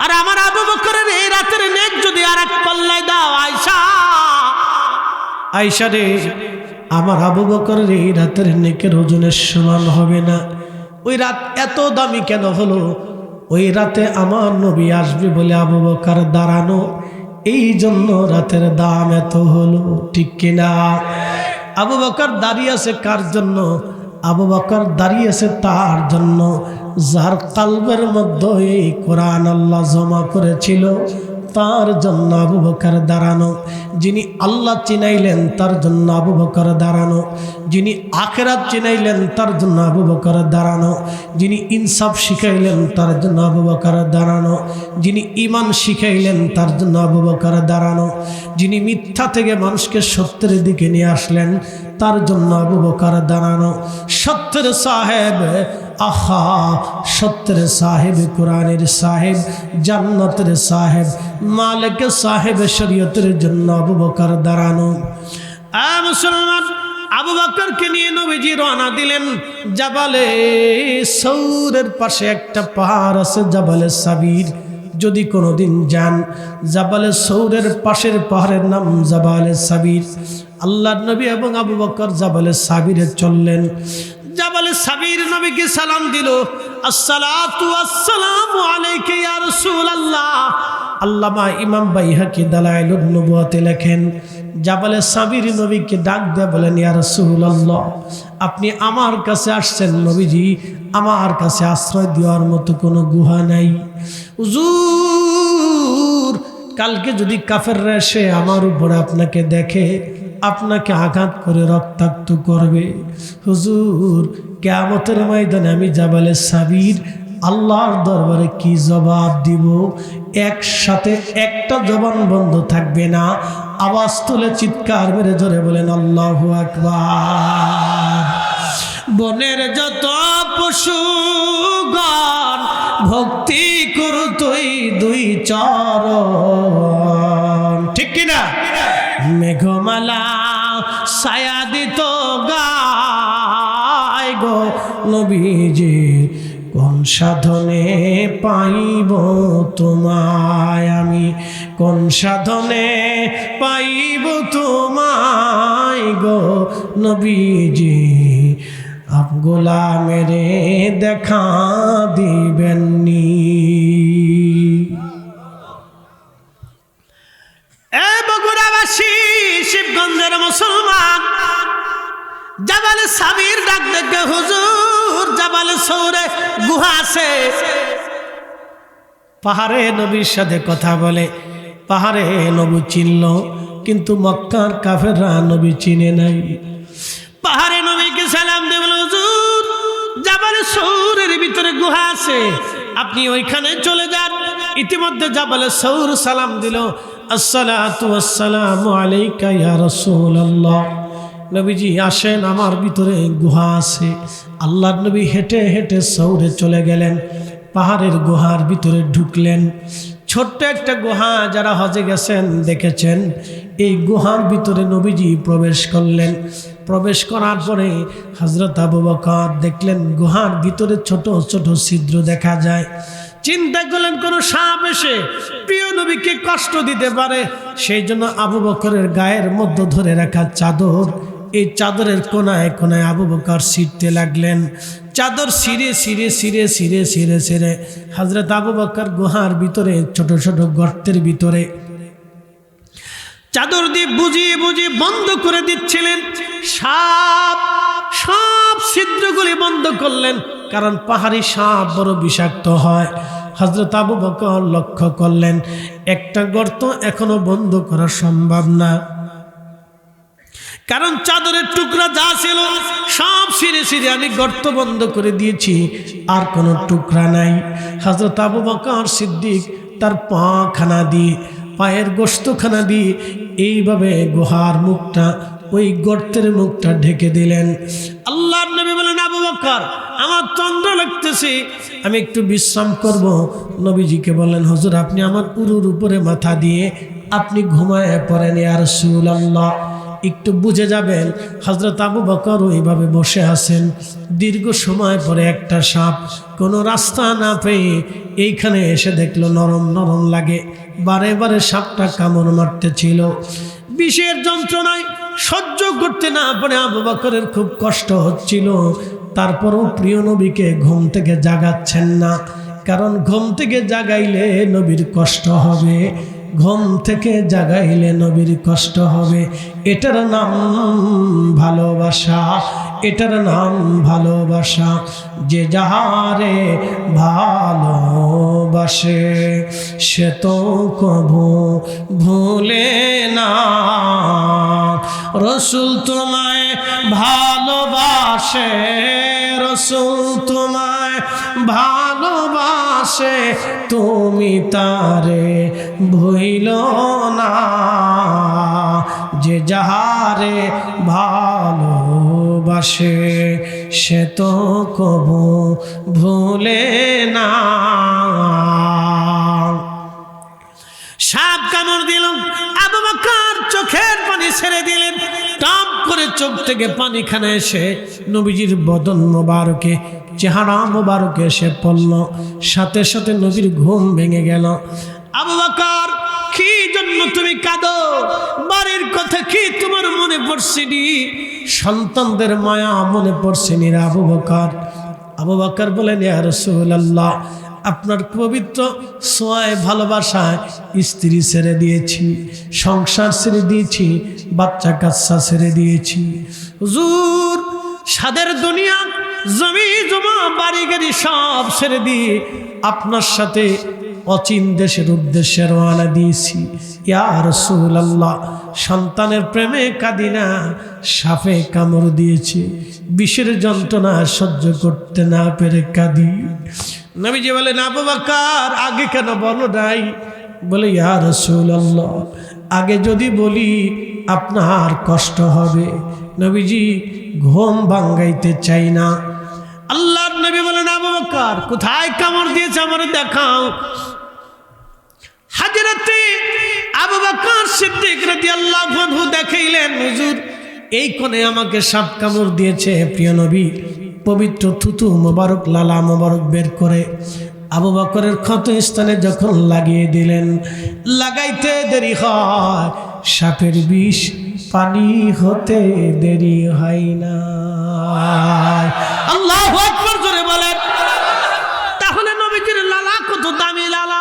আর আমার আবু বকরের এই রাতের নেক যদি আর এক পাল্লায় দাও, আয়েশা, আয়েশা রে, আমার আবু বকরের এই রাতের নেকের ওজনের সমান হবে না। ওই রাত এত দামি কেন হলো? ওই রাতে আমার নবী আসবে বলে আবু বকর দাঁড়ানো, এই জন্য রাতের দাম এত হলো, ঠিক কিনা? আবু বকর দাঁড়িয়ে আছে কার জন্য? আবু বকর দাঁড়িয়ে আছে তার জন্য যার কালবের মধ্যে এই কোরআন আল্লাহ জমা করেছিল, তার জন্য আবু বকর দাঁড়ানো। যিনি আল্লাহ চিনাইলেন তার জন্য আবু বকর দাঁড়ানো, যিনি আখিরাত চিনাইলেন তার জন্য আবু বকর দাঁড়ানো, যিনি ইনসাফ শিখাইলেন তার জন্য আবু বকর দাঁড়ানো, যিনি ঈমান শিখাইলেন তার জন্য আবু বকর দাঁড়ানো, যিনি মিথ্যা থেকে মানুষকে সত্যের দিকে নিয়ে আসলেন তার জন্য আবু বকর দাঁড়ানো। সত্যের সাহেব, আহা, সত্যের সাহেব, কোরআনের সাহেব, জান্নাতের সাহেব, মালিক সাহেব, শরীয়তের জন্য আবু বকর দাঁড়ানো। মুসলমান, আবু বকরকে নিয়ে নবীজি রওনা দিলেন। জাবালে সৌরের পাশে একটা পাহাড় আছে, জাবালে সাবির। যদি কোনোদিন যান, জাবালে সৌরের পাশের পাহাড়ের নাম জাবালে সাবির। আল্লাহর নবী এবং আবু বকর জাবালে সাবিরে চললেন। জাবালে সাবির নবীকে সালাম দিল, আসসালাতু আসসালামু আলাইকা ইয়া রাসূলুল্লাহ। আল্লামা ইমাম বাইহাকি দালাইলুন নবুয়াতে লেখেন, জাবালে সাবির নবীকে ডাক দিয়ে বলেন, ইয়া রাসূলুল্লাহ, আপনি আমার কাছে আসছেন নবীজি, আমার কাছে আশ্রয় দেওয়ার মতো কোনো গুহা নাই। হুজুর, কালকে যদি কাফেররা এসে আমার উপরে আপনাকে দেখে, আপনাকে আঘাত করে রক্তাক্ত করবে। হুজুর, কিয়ামতের ময়দানে আমি জাবালে সাবির আল্লাহর দরবারে কি জবাব দিব? একসাথে একটা জবান বন্ধ থাকবে না। আওয়াজ তুলে চিৎকার মেরে জোরে বলেন আল্লাহু আকবার। বনের যত পশুগণ ভক্তি করতই দুই চরণ, ঠিক কিনা? মেঘমালা ছায়া দিত গায় গো নবীজি, কোন সাধনে পাইব তোমায় আমি, কোন সাধনে পাইব তোমায় গো নবীজি, গোলামেরে দেখা দিবেননি। এ বগুড়াবাসী, শিবগঞ্জের মুসলমান, জাবালে সাবির ডাক দেখে, হুজুর জাবালে সৌরে গুহা আছে। পাহাড়ে নবীর সাথে কথা বলে, পাহাড়ে নবী চিনল, কিন্তু মক্কার কাফেররা নবী চিনে নাই। পাহাড়ে নবীকে সালাম দেব, হুজুর জাবালে সৌরের ভিতরে গুহা আছে, আপনি ওইখানে চলে যান। ইতিমধ্যে জাবালে সৌর সালাম দিল, আসসালাতু আসসালামু আলাইকা ইয়া রাসূলুল্লাহ। নবীজি আসেন, আমার ভিতরে গুহা আছে। আল্লাহর নবী হেঁটে হেঁটে সৌরে চলে গেলেন, পাহাড়ের গুহার ভিতরে ঢুকলেন। ছোট্ট একটা গুহা, যারা হজে গেছেন দেখেছেন। এই গুহার ভিতরে নবীজি প্রবেশ করলেন। প্রবেশ করার পরে হযরত আবু বকর দেখলেন গুহার ভিতরে ছোট ছোট ছিদ্র দেখা যায়। চিন্তা করলেন কোনো সাপ এসে প্রিয় নবীকে কষ্ট দিতে পারে। সেই জন্য আবু বকরের গায়ের মধ্যে ধরে রাখা চাদর, এই চাদরের কোনায় কোনায় আবু বকর ছিঁড়তে লাগলেন। চাদর ছিঁড়ে ছিঁড়ে ছিঁড়ে ছিঁড়ে ছিঁড়ে ছিঁড়ে হযরত আবু বকর গুহার ভিতরে ছোট ছোট গর্তের ভিতরে চাদর দিয়ে বুঝিয়ে বুঝিয়ে বন্ধ করে দিচ্ছিলেন। সাপ সব ছিদ্রগুলি বন্ধ করলেন, কারণ পাহাড়ি সাপ বড় বিষাক্ত হয়। হযরত আবু বকর লক্ষ্য করলেন একটা গর্ত এখনো বন্ধ করা সম্ভব না, কারণ চাদরের টুকরা যা ছিল সব ছিঁড়ে ছিঁড়ে আমি গর্ত বন্ধ করে দিয়েছি, আর কোনো টুকরা নাই। হযরত আবু বকর সিদ্দিক তার পা খানা দিয়ে, পায়ের গোশতখানা দিয়ে এইভাবে গুহার মুখটা, ওই গর্তের মুখটা ঢেকে দিলেন। আল্লাহর নবী বলেন, আবু বকর আমার তন্দ্রা লাগতেছে, আমি একটু বিশ্রাম করব। নবীজিকে বললেন, হুজুর আপনি আমার উরুর উপরে মাথা দিয়ে আপনি ঘুমায় পড়েন ইয়া রাসূলুল্লাহ, একটু বুঝে যাবেন। হযরত আবু বকর ওইভাবে বসে আছেন। দীর্ঘ সময় পরে একটা সাপ কোনো রাস্তা না পেয়ে এইখানে এসে দেখলো নরম নরম লাগে। বারে বারে সাপটা কামড় মারতেছিল। বিষের যন্ত্রণায় সহ্য করতে না পারে আবু বকরের খুব কষ্ট হচ্ছিল। তারপরও প্রিয় নবীকে ঘুম থেকে জাগাচ্ছেন না, কারণ ঘুম থেকে জাগাইলে নবীর কষ্ট হবে, ঘুম থেকে জাগাইলে নবীর কষ্ট হবে। এটার নাম ভালোবাসা, এটার নাম ভালোবাসা। যে যাহারে ভালোবাসে সে তো কভু ভুলে না। রসুল তোমায় ভালোবাসে, রসুল তোমায় ভালোবাসে, তুমি তারে ভুইল না। যে যাহারে ভালোবাসে সে তো কভু ভুলে না। সাপ কামড় দিল, আবু বকর চোখের পানি ছেড়ে দিলেন, টপ করে চোখ থেকে পানিখানা এসে নবীজির বদন মোবারকে, চেহারা মোবারকে এসে পড়ল। সাথে সাথে নবীর ঘুম ভেঙে গেল। আবু বকর, কি জন্য তুমি কাঁদো? বাড়ির কথা কি তোমার মনে পড়ছেনি? সন্তানদের মায়া মনে পড়ছেনি রে আবু বকর? আবু বকর বলেন, ইয়া রাসূলুল্লাহ, আপনার পবিত্র ছোঁয়ায় ভালোবাসায় স্ত্রী ছেড়ে দিয়েছি, সংসার ছেড়ে দিয়েছি, বাচ্চা কাচ্চা ছেড়ে দিয়েছি। হুজুর, সাদের দুনিয়া, জমি জমা, বাড়ি গাড়ি সব ছেড়ে দিয়ে আপনার সাথে অচিন দেশের উদ্দেশ্যে রওনা দিয়েছি। ইয়া রাসূলুল্লাহ, সন্তানের প্রেমে কাঁদি না, সাপে কামড় দিয়েছে, বিষের যন্ত্রণা সহ্য করতে না পেরে কাঁদি। নবীজি বলেন, আবু বকর, আগে কেন বলো নাই? বলে, ইয়া রাসূলুল্লাহ, আগে যদি বলি আপনার কষ্ট হবে। নবীজি ঘুম ভাঙাইতে চাই না। আল্লাহর নবী বলেন, আবু বকর, কোথায় কামড় দিয়েছে আমার দেখাও। হাজরাতে আবু বকর সিদ্দিক রাদিয়াল্লাহু আনহু দেখাইলেন, হুজুর, এই কোণে আমাকে সাপ কামড় দিয়েছে। প্রিয় নবী পবিত্র থুতু মোবারক, লালা মোবারক বের করে আবু বকরের ক্ষত স্থানে যখন লাগিয়ে দিলেন, লাগাইতে দেরি হয়, সাপের বিষ পানি হতে দেরি হয় না। আল্লাহু আকবার, জোরে বলেন। তাহলে নবীজির লালা কত দামি লালা,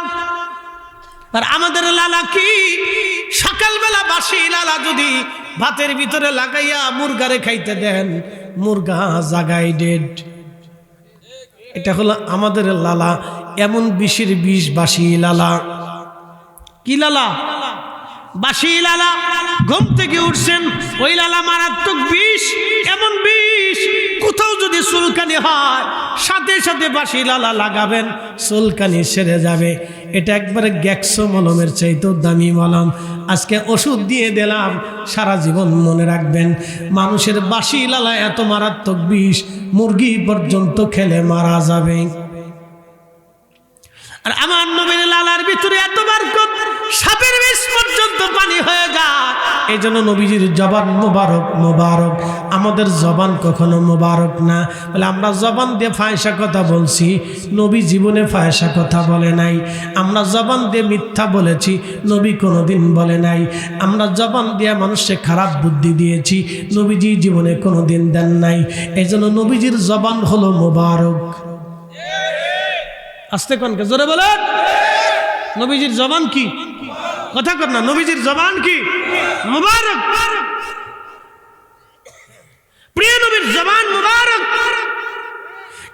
আর আমাদের লালা কি? সকালবেলা বাসি লালা যদি ভাতের ভিতরে লাগাইয়া মুরগারে খাইতে দেন, মুরগা জাগাই ডেড। এটা হলো আমাদের লালা, এমন বিষের বিষ বাসি লালা। কি লালা? বাসি লালা। ঘুম থেকে উঠছেন, ওই লালা মারাত্মক বিষ, এমন বিষ কোথাও যদি চুলকানি হয়, সাথে সাথে বাসি লালা লাগাবেন, চুলকানি সেরে যাবে। এটা একবারে গ্যাক্সো মলমের চাইতেও দামি মলম। আজকে ওষুধ দিয়ে দিলাম, সারা জীবন মনে রাখবেন। মানুষের বাসি লালা এত মারাত্মক বিষ, মুরগি পর্যন্ত খেলে মারা যাবে। আর আমার নবীর লালার ভিতরে এত বরকত, সাপের বিষ পর্যন্ত পানি হয়ে যায়। এই জন্য নবীজির জবান মোবারক মোবারক। আমাদের জবান কখনো মোবারক না। বলে আমরা জবান দিয়ে ফায়সা কথা বলছি, নবী জীবনে ফায়সা কথা বলে নাই। আমরা জবান দিয়ে মিথ্যা বলেছি, নবী কোনোদিন বলে নাই। আমরা জবান দিয়ে মানুষকে খারাপ বুদ্ধি দিয়েছি, নবীজি জীবনে কোনোদিন দেন নাই। এই জন্য নবীজির জবান হলো মোবারক। আস্তে কনকে জোরে বলেন, নবীজির জবান কি? কথা কর না, নবীজির জবান কি? মুবারক। প্রিয় নবীর জবান মুবারক।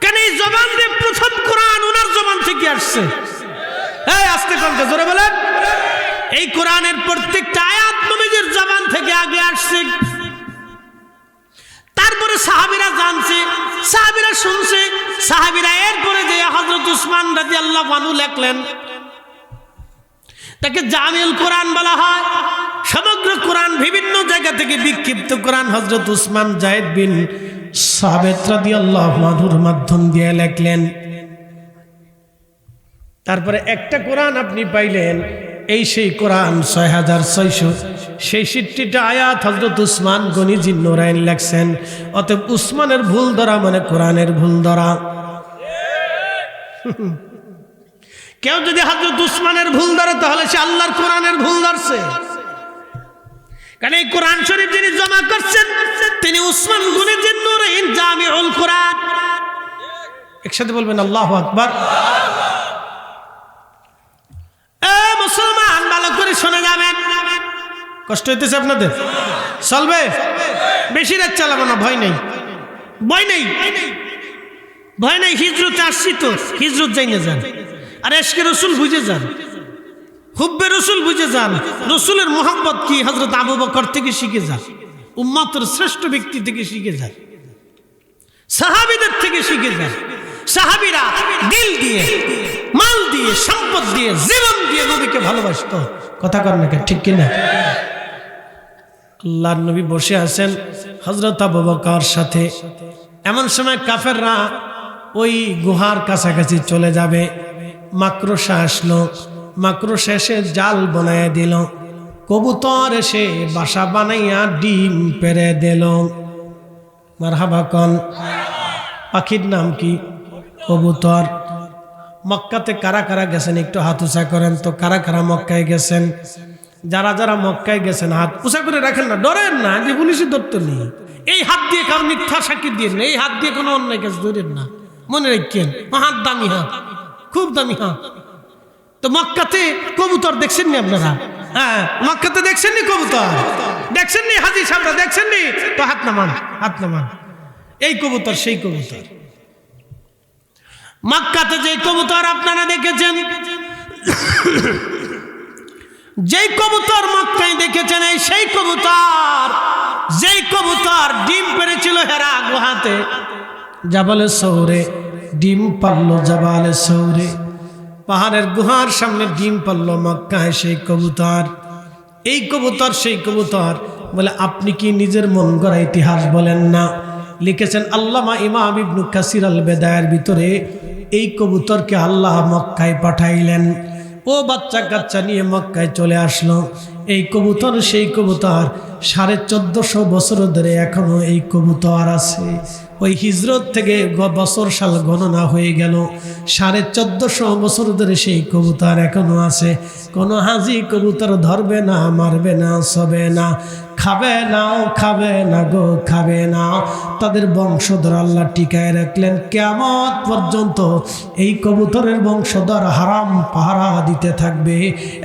কেন এই জবান দিয়ে প্রথম কোরআন ওনার জবান থেকে আসছে। এই আস্তে কনকে জোরে বলেন, এই কোরআনের প্রত্যেকটা আয়াত নবীজির জবান থেকে আগে আসছে। তারপরে সাহাবীরা জানছে, সাহাবীরা শুনছে, সাহাবীরা এরপরে যে হযরত উসমান রাদিয়াল্লাহু আনহু লেখলেন, তাকে জামিউল কোরআন বলা হয়। সমগ্র কোরআন বিভিন্ন জায়গা থেকে বিক্ষিপ্ত কোরআন হযরত উসমান যায়েদ বিন সাবিত রাদিয়াল্লাহু আনহুর মাধ্যম দিয়ে লেখলেন। তারপরে একটা কোরআন আপনি পাইলেন, এই সেই কোরআন 6666টা আয়াত হযরত উসমান গনি জিন্নুরাইন লেখছেন। অতএব উসমানের ভুল ধরা মানে কোরআনের ভুল ধরা। কেউ যদি হযরত উসমানের ভুল ধরে, তাহলে সে আল্লাহর কোরআনের ভুল ধরছে। কারণ এই কোরআন শরীফ যিনি জমা করছেন, তিনি উসমান গনি জিন্নুরাইন জামিউল কোরআন। একসাথে বলবেন আল্লাহু আকবার। মুসলমান ভালো করে শুনে যাবেন। কষ্ট হইতেছে আপনাদের? চলবে? বেশি রাত চালাবো না, ভয় নেই, ভয় নেই, ভয় নেই। হিজরতে আসছি তো, হিজরত যাই না যান। আর এশকে রসুল বুঝে যান, হুব্বে রসুল বুঝে যান। রসুলের মোহাম্মত কি হযরত আবু বকর থেকে শিখে যান, উম্মতের শ্রেষ্ঠ ব্যক্তি থেকে শিখে যান, সাহাবীদের থেকে শিখে যান। সাহাবীরা দিল দিয়ে, মাল দিয়ে, সম্পদ দিয়ে, জীবন দিয়ে নবীকে ভালোবাসতো। কথা কর না, ঠিক কিনা? আল্লাহর নবী বসে আছেন হযরত আবু বকর সাথে। এমন সময় কাফেররা ওই গুহার কাছাকাছি চলে যাবে। মাকড়সা আসলো, মাকড়সা এসে জাল বানায় দিল। কবুতর এসে বাসা বানাইয়া ডিম পেড়ে দিল। মারহাবা কন। পাখির নাম কি? কবুতর। মক্কাতে কারা কারা গেছেন একটু হাত উঁচা করেন তো। কারা কারা মক্কায় গেছেন? যারা যারা মক্কায় গেছেন হাত উঁচা করে রাখেন না, ডরেন না, যে পুলিশে ধরতে নেই। এই হাত দিয়ে কারো মিথ্যা সাক্ষী দিয়ে না, এই হাত দিয়ে কোনো অন্যায় কাজ ধরেন না, মনে রাখেন। হাত দামি হাত, খুব দামি হাত। তো মক্কাতে কবুতর দেখছেন নি আপনারা? হ্যাঁ, মক্কাতে দেখছেন নি কবুতর? দেখছেন নি হাজি সাহেবরা? দেখছেন নি? তো হাত নামান, হাত নামান। এই কবুতর সেই কবুতর। মক্কাতে যে কবুতর আপনারা দেখেছেন, যেই কবুতর মক্কায় দেখেছেন, এই সেই কবুতর, যেই কবুতর ডিম পেড়েছিল হেরা গুহাতে, জাবালে সৌরে ডিম পারলো, জাবালে সৌরে পাহাড়ের গুহার সামনে ডিম পারলো মক্কায় সেই কবুতর। এই কবুতর সেই কবুতর। বলে আপনি কি নিজের মন গড়া ইতিহাস বলেন না? লিখেছেন আল্লামা ইমাম ইবনে কাসির আল বেদায়ের ভিতরে, এই কবুতরকে আল্লাহ মক্কায় পাঠাইলেন। ও বাচ্চা কাচ্চা নিয়ে মক্কায় চলে আসলো। এই কবুতর সেই কবুতর 1450 বছর ধরে এখনো এই কবুতর আছে। ওই হিজরত থেকে বছর সাল গণনা হয়ে গেল, 1450 বছর ধরে সেই কবুতর এখনো আছে। কোনো হাজি কবুতর ধরবে না, মারবে না, ছবে না, খাবে না, খাবে না গো, খাবে না। তাদের বংশধর আল্লাহ টিকায় রাখলেন কিয়ামত পর্যন্ত। এই কবুতরের বংশধর হারাম পাহারা দিতে থাকবে।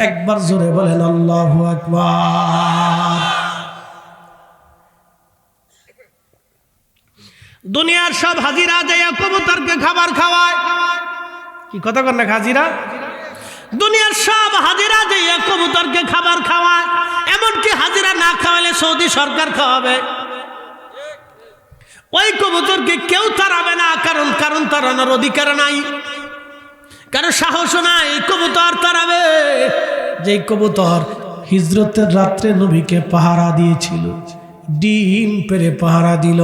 একবার জোরে বলেন আল্লাহু আকবার। দুনিয়ার সব হাজিরা যাইয়া কবুতরকে খাবার খাওয়ায়। কি কথা কন না হাজিরা? দুনিয়ার সব হাজিরা যাইয়া কবুতরকে খাবার খাওয়ায়। এমনকি হাজিরা না খাওয়ালে সৌদি সরকার খাওয়াবে। ওই কবুতরকে কেউ তাড়াবে না, কারণ তাড়ানোর অধিকার নাই, কারণ সাহস নাই। কবুতর তাড়াবে যেই কবুতর হিজরতের রাত্রে নবীকে পাহারা দিয়েছিল, ডিম পেড়ে পাহারা দিল।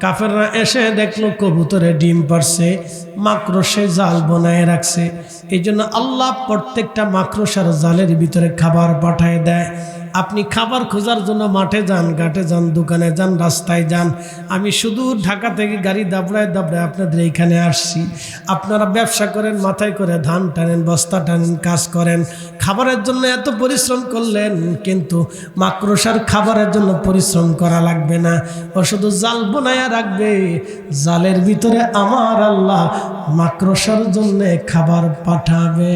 কাফেররা এসে দেখলো কবুতরে ডিম পারছে, মাকড়সে জাল বানায় রাখছে। এই জন্য আল্লাহ প্রত্যেকটা মাকড়সার জালের ভিতরে খাবার পাঠায় দেয়। আপনি খাবার খোঁজার জন্য মাঠে যান, ঘাটে যান, দোকানে যান, রাস্তায় যান। আমি শুধু ঢাকা থেকে গাড়ি দাবড়ায় দাবড়ায় আপনাদের এইখানে আসছি। আপনারা ব্যবসা করেন, মাথায় করে ধান টানেন, বস্তা টানেন, কাজ করেন, খাবারের জন্য এত পরিশ্রম করলেন, কিন্তু মাকড়সার খাবারের জন্য পরিশ্রম করা লাগবে না। ও শুধু জাল বানায়া রাখবে, জালের ভিতরে আমার আল্লাহ মাকড়সার জন্য খাবার পাঠাবে।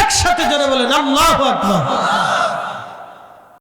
একসাথে জোরে বলেন আল্লাহু আকবার।